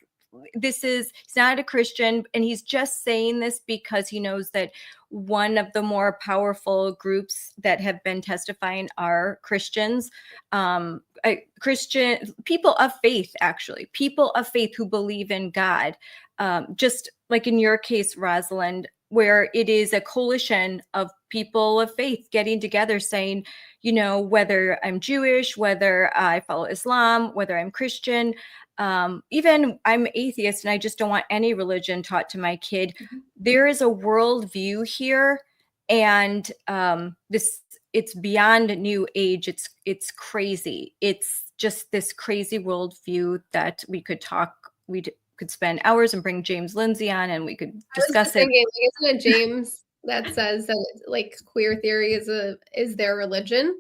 he's not a Christian, and he's just saying this because he knows that one of the more powerful groups that have been testifying are Christians, Christian people of faith, actually, people of faith who believe in God. Just like in your case, Rosalind, where it is a coalition of people of faith getting together saying, you know, whether I'm Jewish, whether I follow Islam, whether I'm Christian, even I'm atheist and I just don't want any religion taught to my kid. There is a worldview here, and it's beyond new age. It's crazy. It's just this crazy worldview that we could spend hours and bring James Lindsay on and we could discuss it. Thinking, like, isn't it James that says that like queer theory is their religion?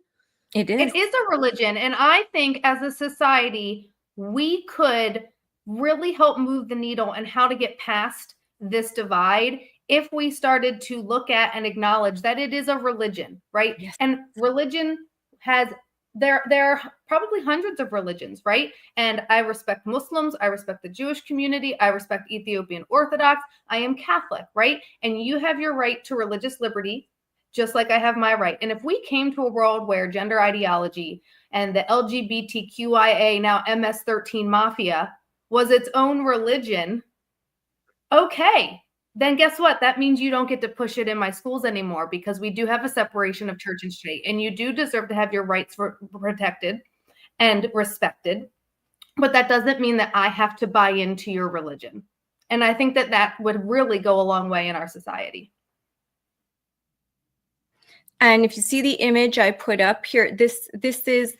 It is. It is a religion. And I think as a society, we could really help move the needle and how to get past this divide if we started to look at and acknowledge that it is a religion, right? Yes. And religion there are probably hundreds of religions, right? And I respect Muslims, I respect the Jewish community, I respect Ethiopian Orthodox, I am Catholic, right? And you have your right to religious liberty, just like I have my right. And if we came to a world where gender ideology and the LGBTQIA, now MS-13 mafia, was its own religion, okay, then guess what? That means you don't get to push it in my schools anymore, because we do have a separation of church and state, and you do deserve to have your rights protected and respected. But that doesn't mean that I have to buy into your religion. And I think that would really go a long way in our society. And if you see the image I put up here, this is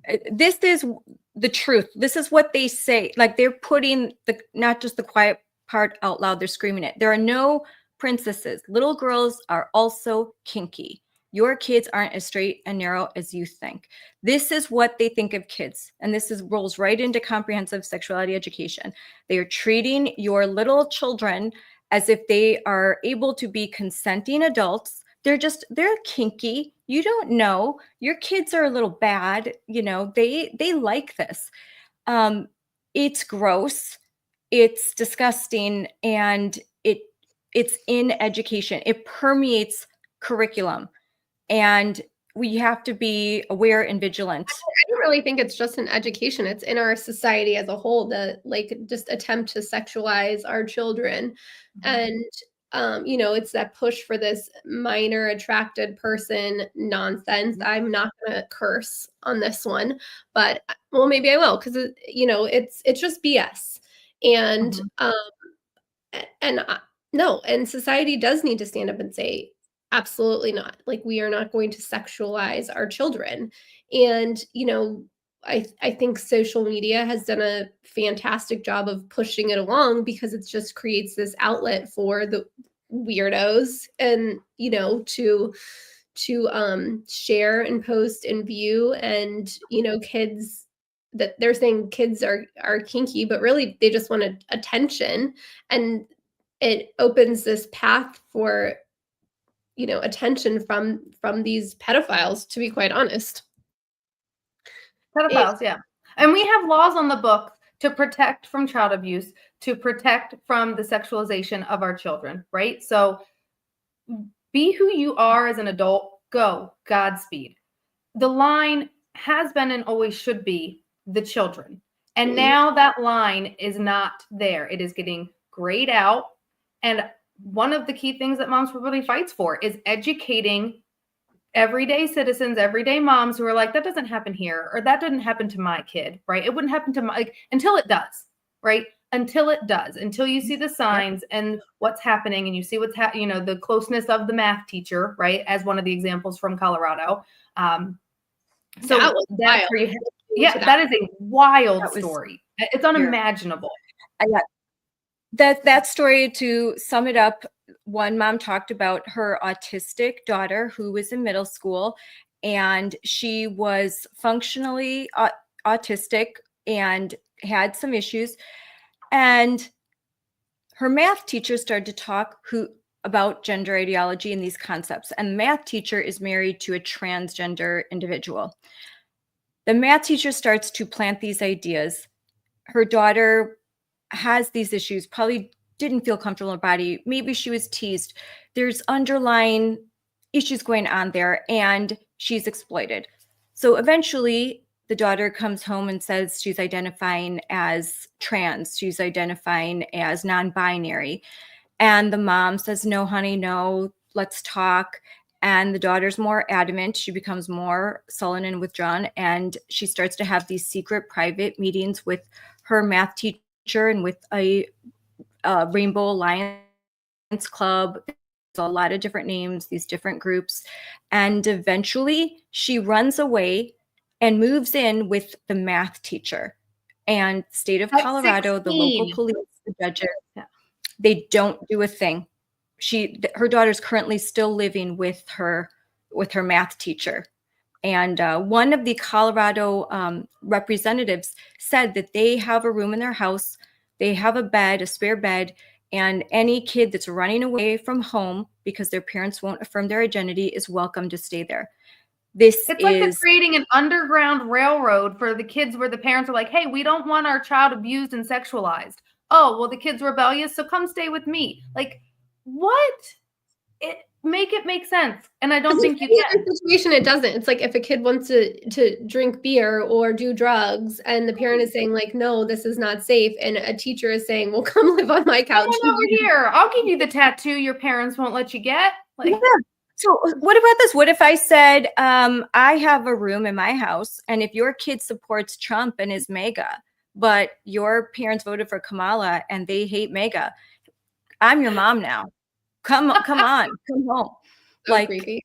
the truth. This is what they say. Like, they're putting not just the quiet part out loud, they're screaming it. There are no princesses. Little girls are also kinky. Your kids aren't as straight and narrow as you think. This is what they think of kids. And this rolls right into comprehensive sexuality education. They are treating your little children as if they are able to be consenting adults. They're kinky. You don't know. Your kids are a little bad. You know, they like this. It's gross. It's disgusting. And It's in education. It permeates curriculum, and we have to be aware and vigilant. I don't really think it's just in education. It's in our society as a whole that like just attempt to sexualize our children. And you know, it's that push for this minor attracted person nonsense. I'm not gonna curse on this one, but well, maybe I will, because you know, it's just BS. And and no, and society does need to stand up and say, absolutely not. Like, we are not going to sexualize our children. And, you know, I think social media has done a fantastic job of pushing it along because it just creates this outlet for the weirdos and, you know, to share and post and view. And, you know, kids, that they're saying kids are kinky, but really they just want attention. And it opens this path for, you know, attention from these pedophiles, to be quite honest. Pedophiles, yeah. And we have laws on the book to protect from child abuse, to protect from the sexualization of our children, right? So be who you are as an adult, go, Godspeed. The line has been and always should be the children. And now that line is not there. It is getting grayed out. And one of the key things that Moms for Liberty fights for is educating everyday citizens, everyday moms who are like, that doesn't happen here, or that didn't happen to my kid, right? It wouldn't happen to my, like, until it does, right? Until it does, until you see the signs and what's happening, and you see what's you know, the closeness of the math teacher, right? As one of the examples from Colorado. So That was that's wild. where you, yeah, that is a wild That was story. It's unimaginable. That story, to sum it up, one mom talked about her autistic daughter who was in middle school, and she was functionally autistic and had some issues. And her math teacher started to talk about gender ideology and these concepts. And the math teacher is married to a transgender individual. The math teacher starts to plant these ideas. Her daughter has these issues, probably didn't feel comfortable in her body. Maybe she was teased. There's underlying issues going on there, and she's exploited. So eventually the daughter comes home and says she's identifying as trans. She's identifying as non-binary. And the mom says, no, honey, no, let's talk. And the daughter's more adamant. She becomes more sullen and withdrawn. And she starts to have these secret private meetings with her math teacher and with a Rainbow Alliance Club. There's a lot of different names, these different groups. And eventually she runs away and moves in with the math teacher. And state of Colorado, the local police, the judges, they don't do a thing. Her daughter's currently still living with her math teacher. And one of the Colorado representatives said that they have a room in their house. They have a bed, a spare bed, and any kid that's running away from home because their parents won't affirm their identity is welcome to stay there. It's like they're creating an underground railroad for the kids where the parents are like, hey, we don't want our child abused and sexualized. Oh, well, the kid's rebellious, so come stay with me. Like, what? Make it make sense. And I don't think you can. In this situation, it doesn't. It's like if a kid wants to drink beer or do drugs, and the parent is saying like, no, this is not safe, and a teacher is saying, well, come live on my couch. Come over here. I'll give you the tattoo your parents won't let you get. Like, yeah. So what about this? What if I said, I have a room in my house, and if your kid supports Trump and is MAGA, but your parents voted for Kamala and they hate MAGA, I'm your mom now. Come on, come home. So like, creepy.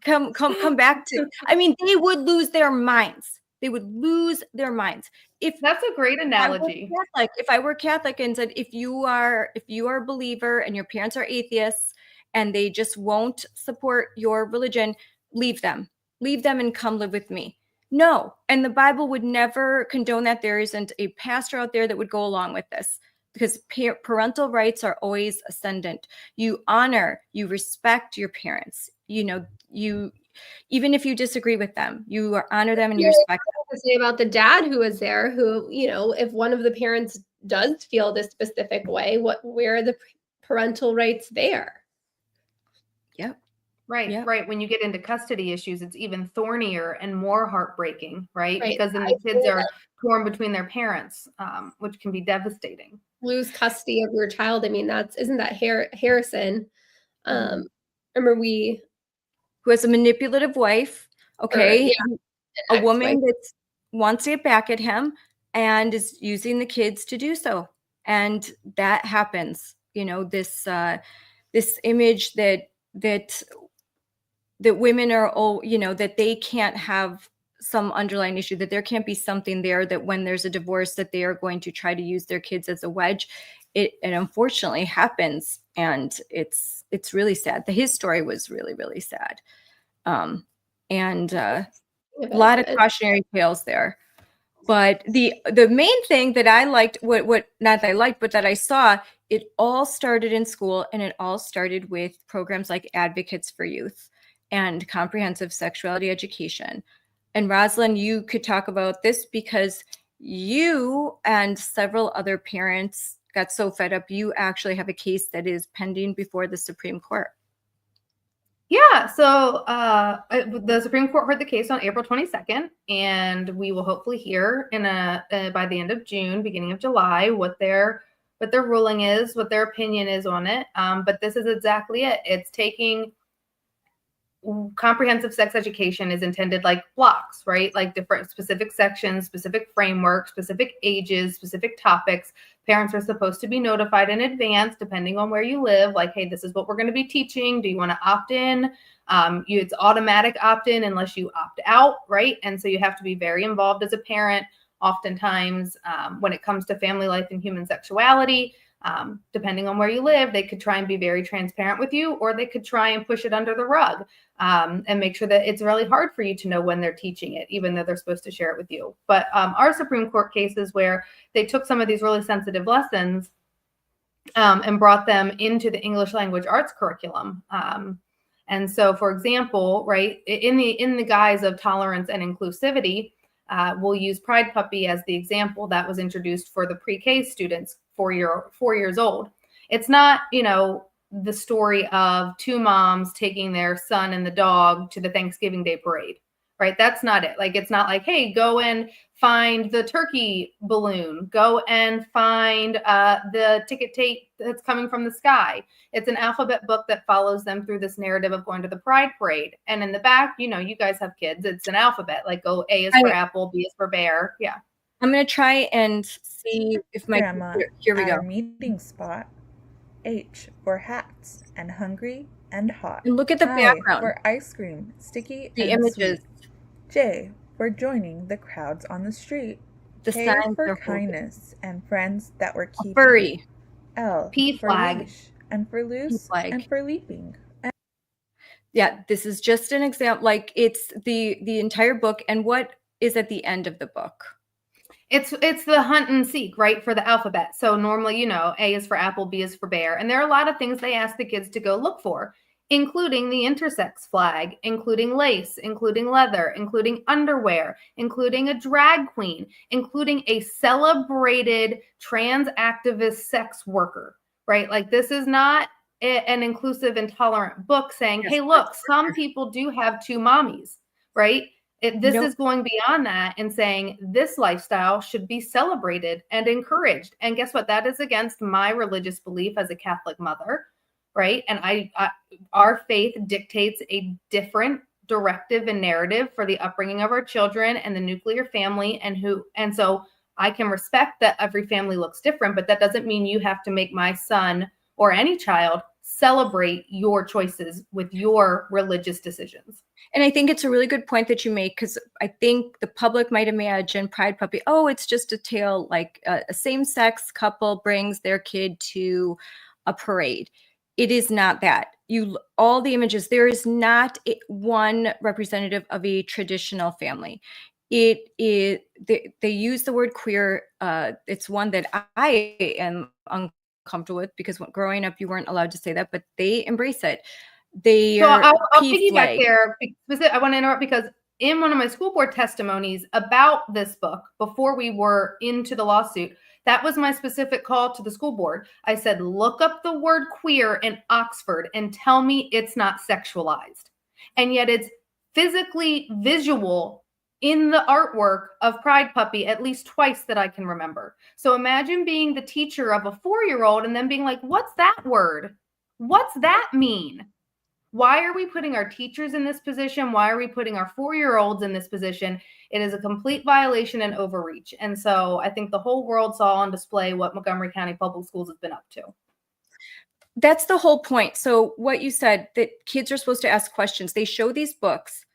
come back to. I mean, they would lose their minds. They would lose their minds. If that's a great analogy. If I were Catholic and said, if you are a believer and your parents are atheists and they just won't support your religion, leave them and come live with me. No, and the Bible would never condone that. There isn't a pastor out there that would go along with this, because parental rights are always ascendant. You honor, you respect your parents. You know, even if you disagree with them, you honor them and you respect them. To say about the dad who was there, who, you know, if one of the parents does feel this specific way, where are the parental rights there. Yep. Right, Yep. right. When you get into custody issues, it's even thornier and more heartbreaking, right? Right. Because then the kids are torn between their parents, which can be devastating. Lose custody of your child. I mean, isn't that Harrison? Remember Who has a manipulative wife, okay? A woman that wants to get back at him and is using the kids to do so. And that happens, you know, this image that women are, you know, that they can't have some underlying issue, that there can't be something there, that when there's a divorce that they are going to try to use their kids as a wedge. It unfortunately happens, and it's really sad. His story was really, really sad. And a lot of cautionary tales there. But the main thing that I liked, what not that I liked, but that I saw, it all started in school, and it all started with programs like Advocates for Youth and comprehensive sexuality education. And Rosalind, you could talk about this because you and several other parents got so fed up, you actually have a case that is pending before the Supreme Court. Yeah, so the Supreme Court heard the case on April 22nd, and we will hopefully hear by the end of June, beginning of July, what their ruling is, what their opinion is on it. But this is exactly it. It's taking comprehensive sex education is intended like blocks, right? Like different specific sections, specific frameworks, specific ages, specific topics. Parents are supposed to be notified in advance, depending on where you live, like, hey, this is what we're going to be teaching. Do you want to opt in? It's automatic opt-in unless you opt out, right? And so you have to be very involved as a parent. Oftentimes, when it comes to family life and human sexuality, depending on where you live, they could try and be very transparent with you, or they could try and push it under the rug and make sure that it's really hard for you to know when they're teaching it, even though they're supposed to share it with you. But our Supreme Court cases where they took some of these really sensitive lessons and brought them into the English language arts curriculum. And so, for example, right, in the guise of tolerance and inclusivity, we'll use Pride Puppy as the example that was introduced for the pre-K students, 4 years old. It's not, the story of two moms taking their son and the dog to the Thanksgiving Day parade, right? That's not it. Like, it's not like, hey, go and find the turkey balloon, go and find the ticket tape that's coming from the sky. It's an alphabet book that follows them through this narrative of going to the Pride Parade. And in the back, you guys have kids. It's an alphabet, like, A is for apple, B is for bear. Yeah. I'm going to try and see if my Grandma, here we go. Our meeting spot. H for hats and hungry and hot. And look at the background for ice cream, sticky the and images. Sweet. J for joining the crowds on the street. The K signs for are kindness and friends that were keeping. Furry. L P for flag. leash and for loose and for leaping. Yeah, this is just an example. Like, it's the entire book, and what is at the end of the book? It's the hunt and seek, right, for the alphabet. So normally, A is for apple, B is for bear. And there are a lot of things they ask the kids to go look for, including the intersex flag, including lace, including leather, including underwear, including a drag queen, including a celebrated trans activist sex worker, right? Like, this is not an inclusive and tolerant book saying, hey, look, some people do have two mommies, right? This is going beyond that and saying this lifestyle should be celebrated and encouraged. And guess what? That is against my religious belief as a Catholic mother, right? And our faith dictates a different directive and narrative for the upbringing of our children and the nuclear family, and so I can respect that every family looks different, but that doesn't mean you have to make my son or any child celebrate your choices with your religious decisions. And I think it's a really good point that you make, because I think the public might imagine Pride Puppy, oh, it's just a tale like a same-sex couple brings their kid to a parade. It is not that. All the images, there is not one representative of a traditional family. It is, they use the word queer. It's one that I am uncomfortable with, because when growing up you weren't allowed to say that, but they embrace it. I'll piggyback there. I want to interrupt because in one of my school board testimonies about this book, before we were into the lawsuit, That was my specific call to the school board. I said, look up the word queer in Oxford and tell me it's not sexualized. And yet it's physically visual in the artwork of Pride Puppy at least twice that I can remember. So imagine being the teacher of a 4-year-old and then being like, what's that word? What's that mean? Why are we putting our teachers in this position? Why are we putting our 4-year-olds in this position? It is a complete violation and overreach. And so I think the whole world saw on display what Montgomery County Public Schools has been up to. That's the whole point. So what you said, that kids are supposed to ask questions. They show these books.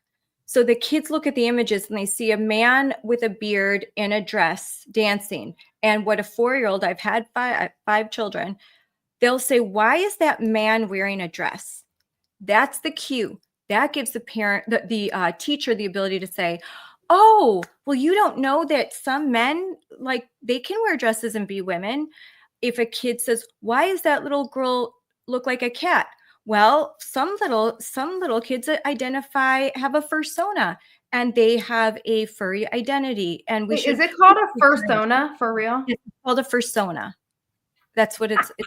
So the kids look at the images and they see a man with a beard in a dress dancing. And what a 4-year-old, I've had five children, they'll say, why is that man wearing a dress? That's the cue. That gives the parent, the teacher, the ability to say, oh, well, you don't know that some men, like, they can wear dresses and be women. If a kid says, why is that little girl look like a cat? Well, some little kids identify, have a fursona, and they have a furry identity. And we should. Is it called a fursona for real? It's called a fursona. It's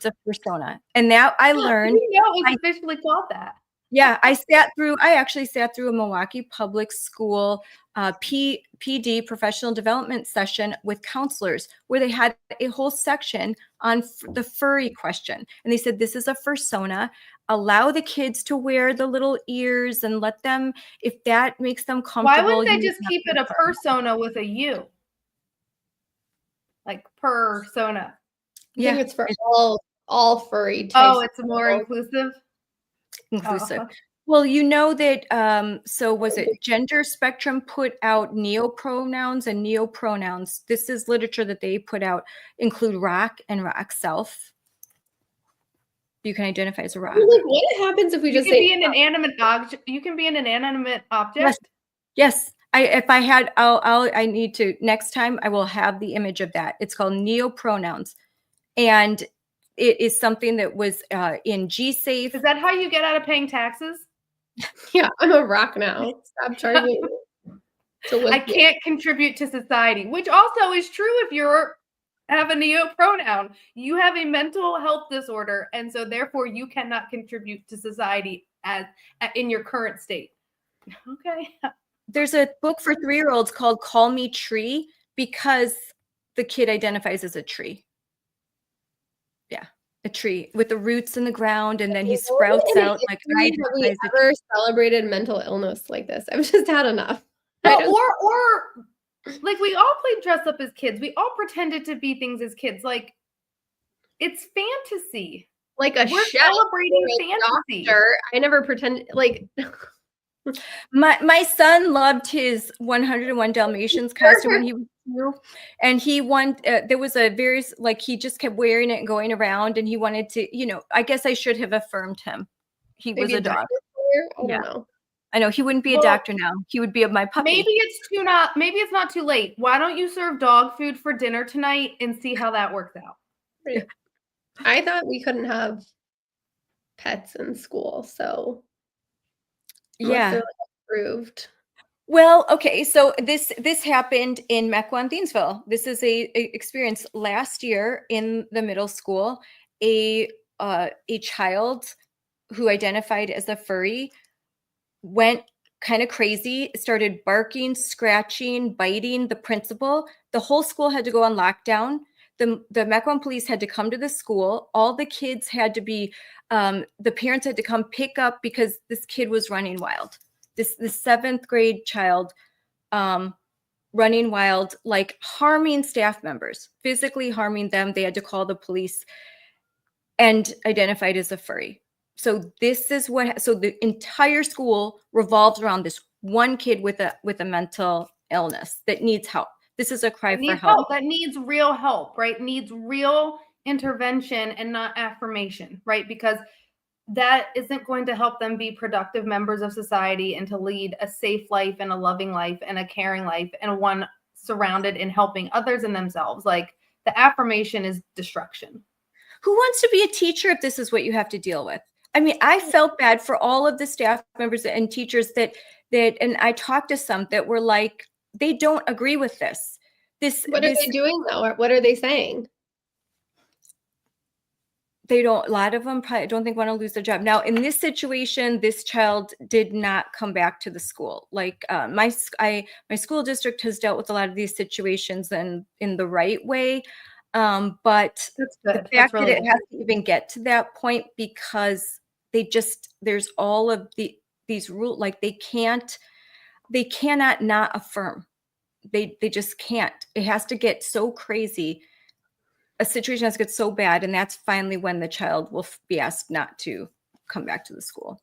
a fursona. And now I learned. You know, it's officially called that. Yeah, I actually sat through a Milwaukee Public School PD, professional development session with counselors where they had a whole section on the furry question. And they said, this is a fursona. Allow the kids to wear the little ears and let them, if that makes them comfortable. Why wouldn't they just keep it a persona with a U? Like persona. I think it's for all furry types. Oh, it's more inclusive? Inclusive. Oh. Well, you know that, so was it Gender Spectrum put out neopronouns and neopronouns? This is literature that they put out, include rock and rock self. You can identify as a rock. Like, what happens if we just say an inanimate object? You can be an inanimate object? Yes. I need to, next time I will have the image of that. It's called neopronouns. And it is something that was in GSafe. Is that how you get out of paying taxes? Yeah, I'm a rock now. Stop charging. I can't contribute to society, which also is true if you have a neopronoun. You have a mental health disorder, and so therefore you cannot contribute to society in your current state. Okay. There's a book for 3-year-olds called Call Me Tree because the kid identifies as a tree. Yeah, a tree with the roots in the ground, and then he sprouts out like. Have we ever celebrated mental illness like this? I've just had enough. Or like we all played dress up as kids. We all pretended to be things as kids. Like it's fantasy. Like we're celebrating fantasy. Doctor. I never pretended like. My son loved his 101 Dalmatians costume when he was 2, and he there was a various, like, he just kept wearing it and going around, and he wanted to, I guess I should have affirmed him. He was a dog. I don't know. I know he wouldn't be a doctor now. He would be my puppy. Maybe it's not too late. Why don't you serve dog food for dinner tonight and see how that works out? I thought we couldn't have pets in school, so yeah, approved. Well, okay, so this happened in Mequon, Thiensville. This is a experience last year in the middle school. A child who identified as a furry went kind of crazy, started barking, scratching, biting the principal. The whole school had to go on lockdown. The Mequon police had to come to the school. All the kids had to be, the parents had to come pick up because this kid was running wild. The 7th grade child running wild, like harming staff members, physically harming them. They had to call the police and identified as a furry. So this is so the entire school revolves around this one kid with a mental illness that needs help. This is a cry for help. That needs real help, right? Needs real intervention and not affirmation, right? Because that isn't going to help them be productive members of society and to lead a safe life and a loving life and a caring life and one surrounded in helping others and themselves. Like the affirmation is destruction. Who wants to be a teacher if this is what you have to deal with? I mean, I felt bad for all of the staff members and teachers that, and I talked to some that were like, they don't agree with this. What are they doing though? Or what are they saying? A lot of them probably don't think want to lose their job. Now, in this situation, this child did not come back to the school. Like my school district has dealt with a lot of these situations in the right way. But That's the good. fact That's really that it has to even get to that point because there's all of these rules, like they cannot not affirm. They just can't. It has to get so crazy. A situation has to get so bad, and that's finally when the child will be asked not to come back to the school.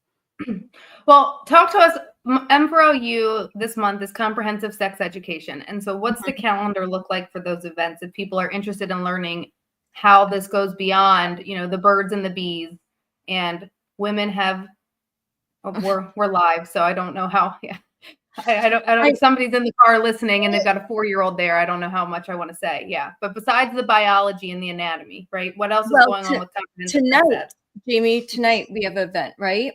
Well, talk to us. M4OU this month is comprehensive sex education. And so what's the calendar look like for those events if people are interested in learning how this goes beyond, the birds and the bees, and women have, we're live. So I don't know how, I don't if somebody's in the car listening and they've got a 4-year-old there, I don't know how much I want to say. Yeah. But besides the biology and the anatomy, right? What else is going on with comprehensive tonight, sex ed? Jamie, tonight we have an event, right?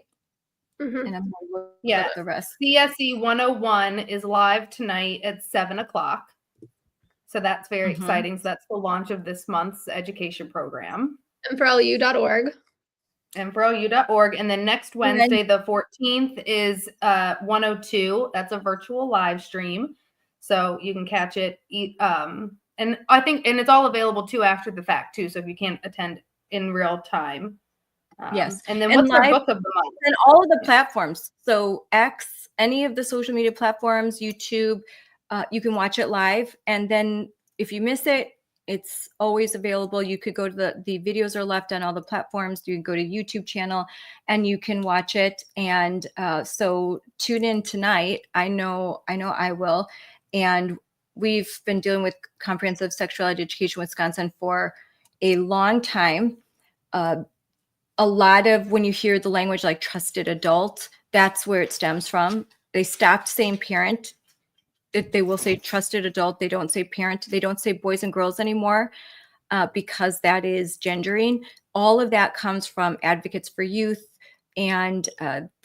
Mhm. And I'm gonna look Yeah. at the rest. CSE 101 is live tonight at 7:00. So that's very exciting. So that's the launch of this month's education program. M4LU.org. M4OU.org. And then next Wednesday, the 14th, is 102. That's a virtual live stream. So you can catch it. And I think, and it's all available too after the fact too. So if you can't attend in real time. Yes. And then what's our live book of the month? And all of the platforms. So X, any of the social media platforms, YouTube, you can watch it live. And then if you miss it, it's always available. You could go to the videos are left on all the platforms. You can go to YouTube channel and you can watch it. And so tune in tonight. I know I will. And we've been dealing with comprehensive sexuality education in Wisconsin for a long time. A lot of when you hear the language like trusted adult, that's where it stems from. They stopped saying parent. They will say trusted adult. They don't say parent. They don't say boys and girls anymore because that is gendering. All of that comes from Advocates for Youth and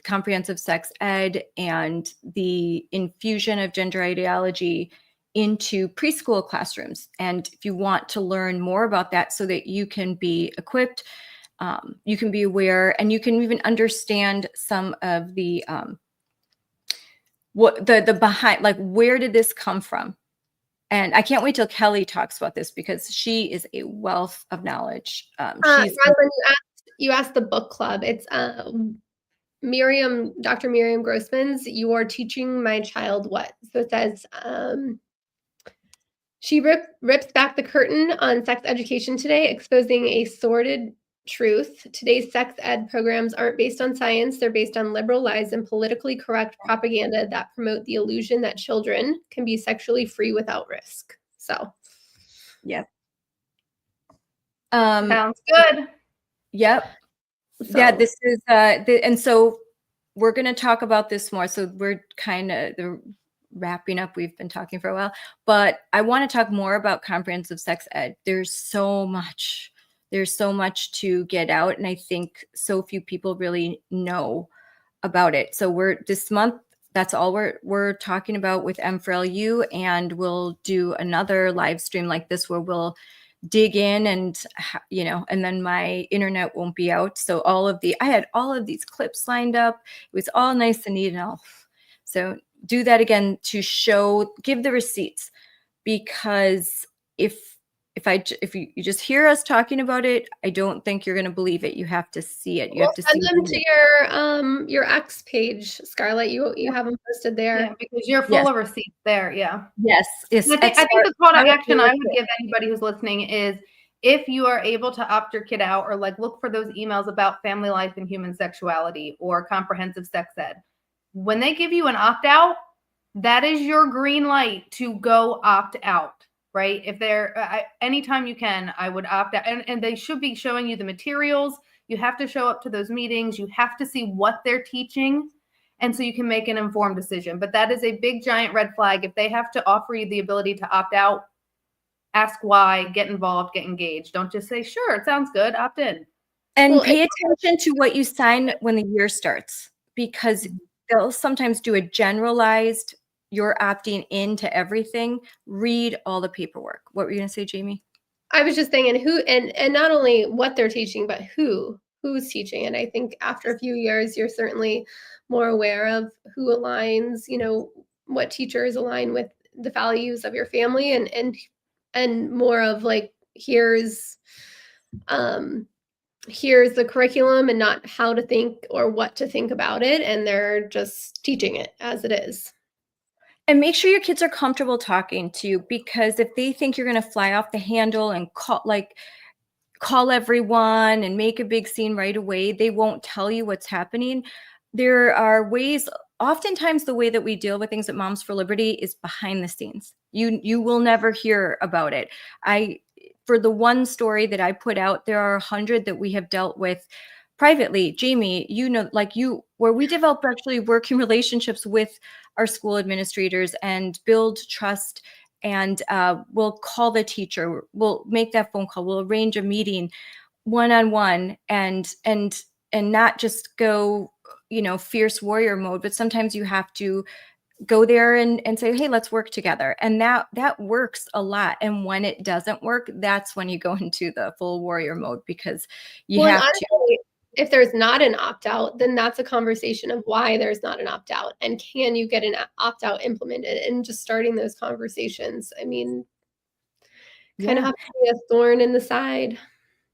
comprehensive sex ed and the infusion of gender ideology into preschool classrooms. And if you want to learn more about that so that you can be equipped, you can be aware, and you can even understand some of the what the behind, like where did this come from? And I can't wait till Kelly talks about this because she is a wealth of knowledge. When you asked the book club, it's Dr. Miriam Grossman's "You Are Teaching My Child What." So it says she rips back the curtain on sex education today, exposing a sordid truth. Today's sex ed programs aren't based on science. They're based on liberal lies and politically correct propaganda that promote the illusion that children can be sexually free without risk. So, yep. Sounds good. Yep. So. Yeah, this is and so we're going to talk about this more. So we're kind of wrapping up. We've been talking for a while, but I want to talk more about comprehensive sex ed. There's so much to get out, and I think so few people really know about it. So this month, that's all we're talking about with M4LU, and we'll do another live stream like this where we'll dig in and and then my internet won't be out. So I had all of these clips lined up. It was all nice and neat and all. So do that again to give the receipts, because if you just hear us talking about it, I don't think you're going to believe it. You have to see it. You have to send see them to your X page, Scarlett. You have them posted there. Yeah, because you're full of receipts there. Yeah. Yes. I think the call to action I would give anybody who's listening is, if you are able to opt your kid out or look for those emails about family life and human sexuality or comprehensive sex ed, when they give you an opt out, that is your green light to go opt out. Right? If anytime you can, I would opt out. And they should be showing you the materials. You have to show up to those meetings. You have to see what they're teaching. And so you can make an informed decision. But that is a big, giant red flag. If they have to offer you the ability to opt out, ask why, get involved, get engaged. Don't just say, sure, it sounds good, opt in. And pay attention to what you sign when the year starts, because they'll sometimes do a generalized you're opting into everything, read all the paperwork. What were you going to say, Jamie? I was just saying, and not only what they're teaching, but who's teaching. And I think after a few years, you're certainly more aware of who aligns, what teachers align with the values of your family, and more of like, here's the curriculum and not how to think or what to think about it. And they're just teaching it as it is. And make sure your kids are comfortable talking to you, because if they think you're going to fly off the handle and call everyone and make a big scene right away, they won't tell you what's happening. There are ways, oftentimes the way that we deal with things at Moms for Liberty is behind the scenes. You will never hear about it. For the one story that I put out, there are 100 that we have dealt with privately. Jamie, where we develop actually working relationships with our school administrators and build trust, and we'll call the teacher, we'll make that phone call, we'll arrange a meeting one-on-one, and not just go, fierce warrior mode, but sometimes you have to go there and say, hey, let's work together. And that works a lot. And when it doesn't work, that's when you go into the full warrior mode, because you have to. If there's not an opt-out, then that's a conversation of why there's not an opt-out, and can you get an opt-out implemented, and just starting those conversations. I mean, kind of have to be a thorn in the side.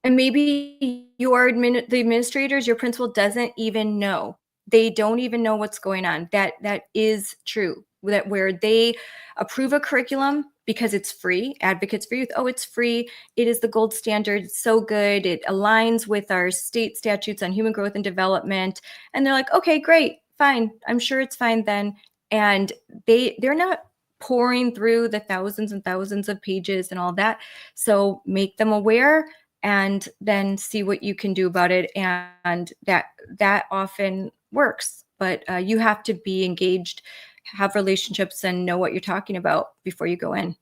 And maybe the administrators, your principal doesn't even know. They don't even know what's going on. That is true. That where they approve a curriculum because it's free, Advocates for Youth. Oh, it's free. It is the gold standard. It's so good. It aligns with our state statutes on human growth and development. And they're like, okay, great, fine. I'm sure it's fine then. And they're not pouring through the thousands and thousands of pages and all that. So make them aware, and then see what you can do about it. And that often works. But you have to be engaged, have relationships, and know what you're talking about before you go in.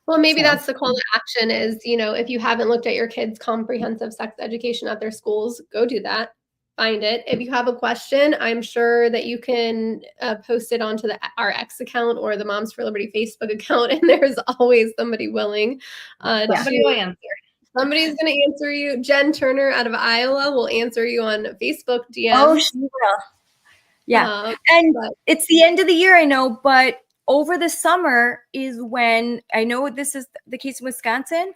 Well, maybe that's the call to action is, if you haven't looked at your kids' comprehensive sex education at their schools, go do that. Find it. If you have a question, I'm sure that you can post it onto our X account or the Moms for Liberty Facebook account, and there's always somebody willing. Somebody will answer. Somebody's going to answer you. Jen Turner out of Iowa will answer you on Facebook DM. Oh, she will. Yeah. It's the end of the year, I know, but over the summer is when, I know this is the case in Wisconsin,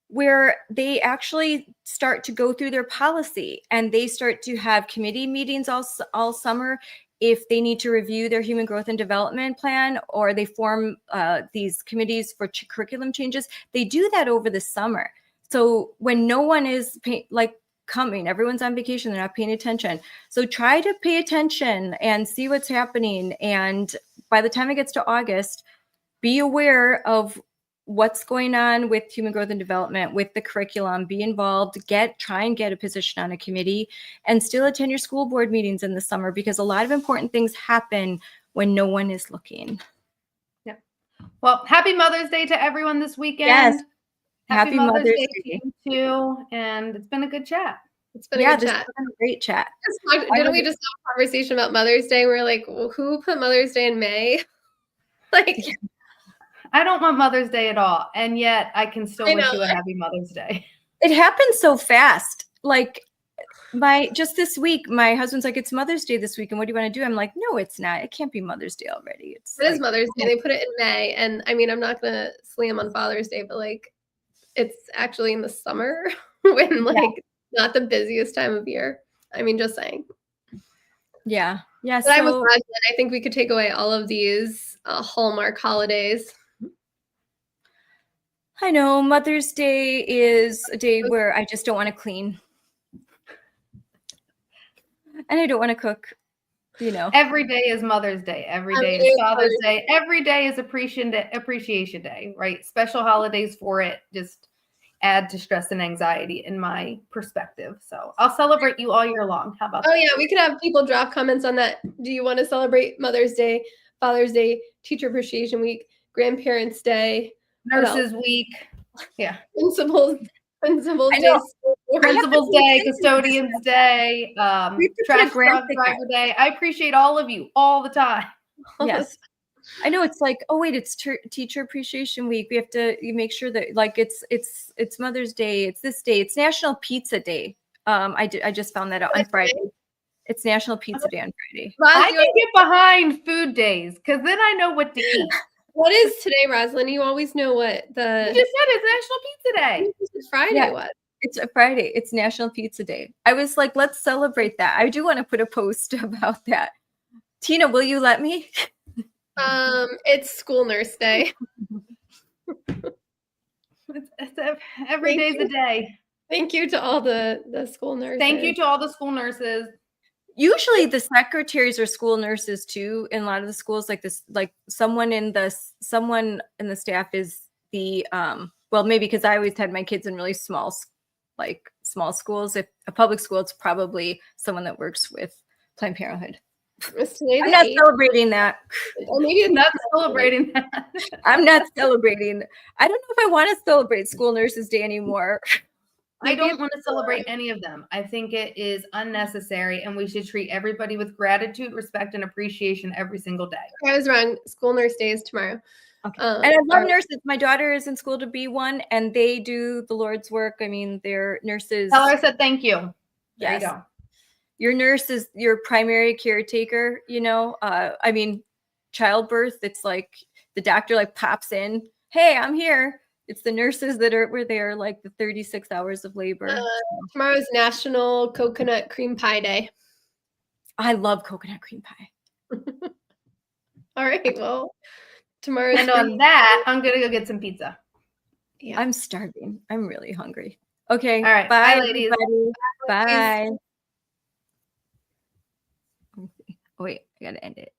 where they actually start to go through their policy, and they start to have committee meetings all summer if they need to review their human growth and development plan, or they form these committees for curriculum changes. They do that over the summer. So when no one is coming, everyone's on vacation, they're not paying attention. So try to pay attention and see what's happening. And by the time it gets to August, be aware of what's going on with human growth and development, with the curriculum, be involved, try and get a position on a committee, and still attend your school board meetings in the summer, because a lot of important things happen when no one is looking. Yeah. Well, happy Mother's Day to everyone this weekend. Yes. Happy Mother's Day to you too. And it's been a good chat. It's been a good chat. This has been a great chat. Didn't we just have a conversation about Mother's Day? We're like, well, who put Mother's Day in May? I don't want Mother's Day at all. And yet I can still wish you a happy Mother's Day. It happens so fast. Just this week, my husband's like, it's Mother's Day this week, and what do you want to do? I'm like, no, it's not. It can't be Mother's Day already. It is Mother's Day. They put it in May. And I mean, I'm not going to slam on Father's Day, but it's actually in the summer when not the busiest time of year. I mean, just saying. Yeah. Yeah. But I was glad that I think we could take away all of these Hallmark holidays. I know Mother's Day is a day where I just don't want to clean. And I don't want to cook, Every day is Mother's Day. Every day is Father's Day. Every day is Appreciation Day, right? Special holidays for it just add to stress and anxiety in my perspective. So I'll celebrate you all year long. How about that? Oh, yeah. We could have people drop comments on that. Do you want to celebrate Mother's Day, Father's Day, Teacher Appreciation Week, Grandparents' Day, Nurses Week? Yeah. Principals Day, Custodians Day, Trash Truck Driver Day. I appreciate all of you all the time. Yes. I know it's like, oh wait, it's Teacher Appreciation Week. We have to make sure that like it's Mother's Day. It's this day. It's National Pizza Day. I just found that out on Friday. It's National Pizza Day on Friday. I can get behind food days because then I know what to eat. What is today, Rosalind? You always know what You the just said it's National Pizza Day. it's Friday. Yeah. What? It's a Friday. It's National Pizza Day. I was like, let's celebrate that. I do want to put a post about that. Tina, will you let me? It's School Nurse Day. Every day's a day. Thank you to all the school nurses. Thank you to all the school nurses. Usually the secretaries are school nurses too. In a lot of the schools, like this, like someone in the staff is the well, maybe because I always had my kids in really small schools. If a public school, it's probably someone that works with Planned Parenthood. Was today I'm the not 8th? celebrating that. Or maybe it's Not celebrating that. I'm not celebrating. I don't know if I want to celebrate School Nurses Day anymore. I don't want to celebrate any of them. I think it is unnecessary, and we should treat everybody with gratitude, respect, and appreciation every single day. I was wrong. School Nurse Day is tomorrow. Okay. And I love sorry. nurses. My daughter is in school to be one, and they do the Lord's work. I mean, they're nurses. Tell her I said thank you. There Yes. you go. Your nurse is your primary caretaker, you know. I mean, childbirth, it's like the doctor like pops in, hey, I'm here. It's the nurses that were there like the 36 hours of labor. Tomorrow's National Coconut Cream Pie Day. I love coconut cream pie. All right. Well, tomorrow's And on that, I'm gonna go get some pizza. yeah. I'm starving. I'm really hungry. Okay. All right. Bye, Bye, ladies. everybody. Bye. Bye. Oh, wait, I gotta end it.